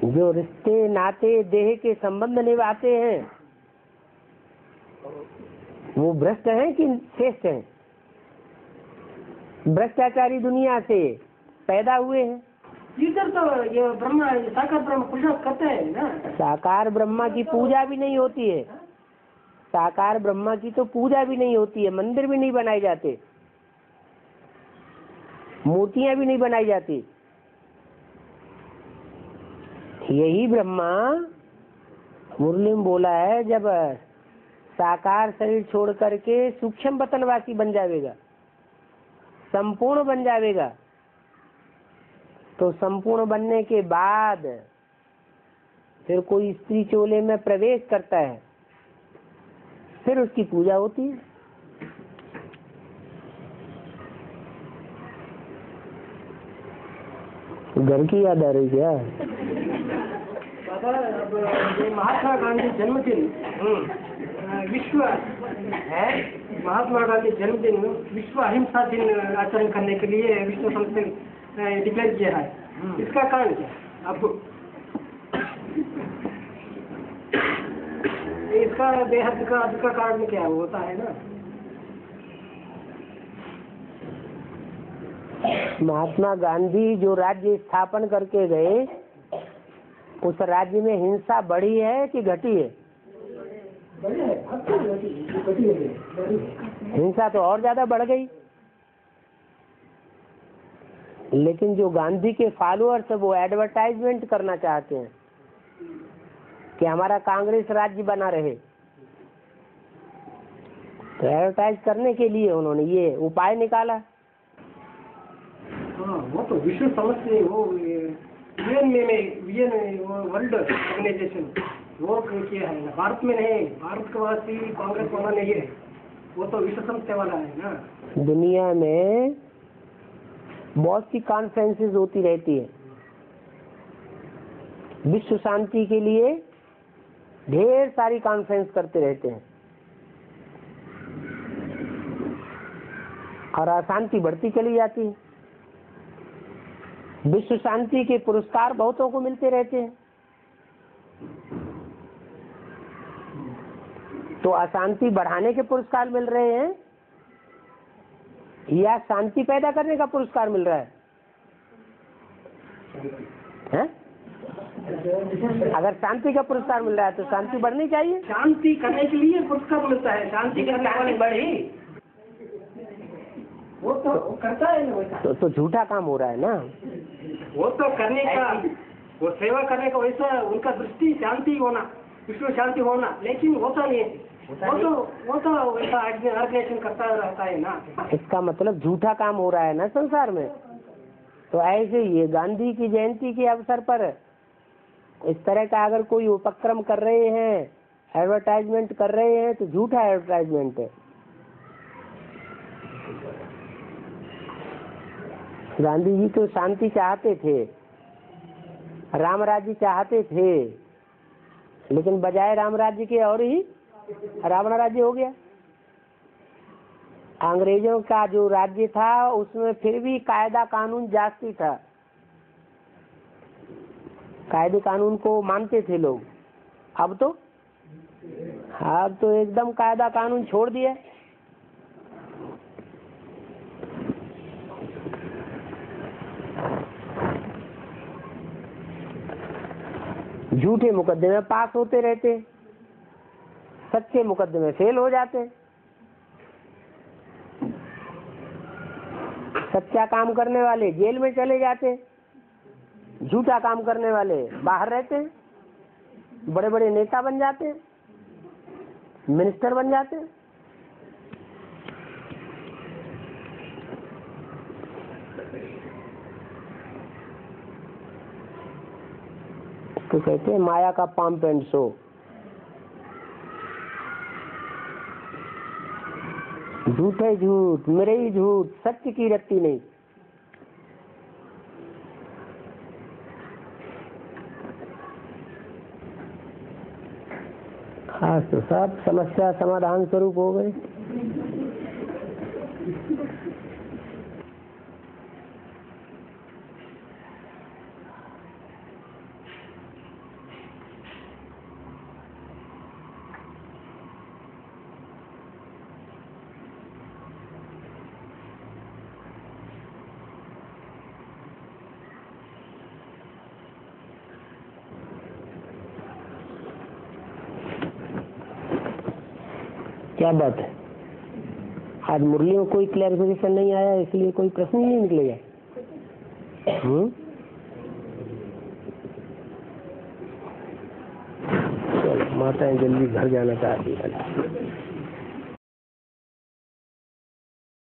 जो रिश्ते नाते देह के संबंध निभाते हैं वो भ्रष्ट हैं कि श्रेष्ठ हैं? भ्रष्टाचारी दुनिया से पैदा हुए हैं। इधर तो ये ब्रह्मा साकार ब्रह्म पूजा करते हैं ना। साकार ब्रह्मा की पूजा भी नहीं होती है। साकार ब्रह्मा की तो पूजा भी नहीं होती है, मंदिर भी नहीं बनाए जाते, मूर्तियां भी नहीं बनाई जाती। यही ब्रह्मा मुरली में बोला है, जब साकार शरीर छोड़ करके सूक्ष्म वतनवासी बन जाएगा, संपूर्ण बन जाएगा, तो संपूर्ण बनने के बाद फिर कोई स्त्री चोले में प्रवेश करता है, फिर उसकी पूजा होती है। घर की याद आ रही क्या? बाबा, अब ये महात्मा गांधी जन्मदिन विश्व है। महात्मा गांधी जन्मदिन विश्व अहिंसा दिन आचरण करने के लिए विश्व संघ ने डिक्लेयर किया है, इसका कारण क्या आपको? इसका बेहद का कारण क्या होता है ना? महात्मा गांधी जो राज्य स्थापन करके गए, उस राज्य में हिंसा बढ़ी है कि घटी है? हिंसा तो और ज्यादा बढ़ गई। लेकिन जो गांधी के फॉलोअर्स है वो एडवर्टाइजमेंट करना चाहते हैं कि हमारा कांग्रेस राज्य बना रहे, तो एडवर्टाइज करने के लिए उन्होंने ये उपाय निकाला। हाँ, वो तो विश्व समझते वो यूएन वर्ल्ड ऑर्गेनाइजेशन वो किया है ना, भारत में नहीं, भारत का वासी कांग्रेस वाला नहीं है, वो तो विश्व संस्था वाला है ना। दुनिया में बहुत सी कॉन्फ्रेंसेस होती रहती है, विश्व शांति के लिए ढेर सारी कॉन्फ्रेंस करते रहते हैं, और अशांति बढ़ती चली जाती है। विश्व शांति के पुरस्कार बहुतों को मिलते रहते हैं, तो अशांति बढ़ाने के पुरस्कार मिल रहे हैं या शांति पैदा करने का पुरस्कार मिल रहा है? हैं? अगर शांति का पुरस्कार मिल रहा है तो शांति बढ़नी चाहिए। शांति करने के लिए पुरस्कार मिलता है, शांति करने बढ़ी वो तो करता है ना, तो झूठा काम हो रहा है ना। वो तो करने का, वो सेवा करने का वैसा उनका दृष्टि शांति होना, विश्व शांति होना, लेकिन होता नहीं है। वो तो वैसा ऑर्गेनाइजेशन करता रहता है ना। इसका मतलब झूठा काम हो रहा है ना संसार में। तो ऐसे ही गांधी की जयंती के अवसर पर इस तरह का अगर कोई उपक्रम कर रहे हैं, एडवर्टाइजमेंट कर रहे हैं, तो झूठा एडवर्टाइजमेंट है। गांधी जी तो शांति चाहते थे, राम राज्य चाहते थे, लेकिन बजाय राम राज्य के और ही रावण राज्य हो गया। अंग्रेजों का जो राज्य था उसमें फिर भी कायदा कानून जास्ती था, कायदे कानून को मानते थे लोग। अब तो एकदम कायदा कानून छोड़ दिया। झूठे मुकदमे पास होते रहते, सच्चे मुकदमे फेल हो जाते। सच्चा काम करने वाले जेल में चले जाते, झूठा काम करने वाले बाहर रहते हैं, बड़े बड़े नेता बन जाते हैं, मिनिस्टर बन जाते हैं। तो कहते हैं माया का पंप एंड शो। झूठ है झूठ, मेरे ही झूठ, सत्य की रत्ती नहीं। खास तो सब समस्या समाधान स्वरूप हो गए। क्या बात है, आज मुरली में कोई क्लैरिफिकेशन नहीं आया, इसलिए कोई प्रश्न ही नहीं निकलेगा। चलो, माताएं जल्दी घर जाना चाहती है।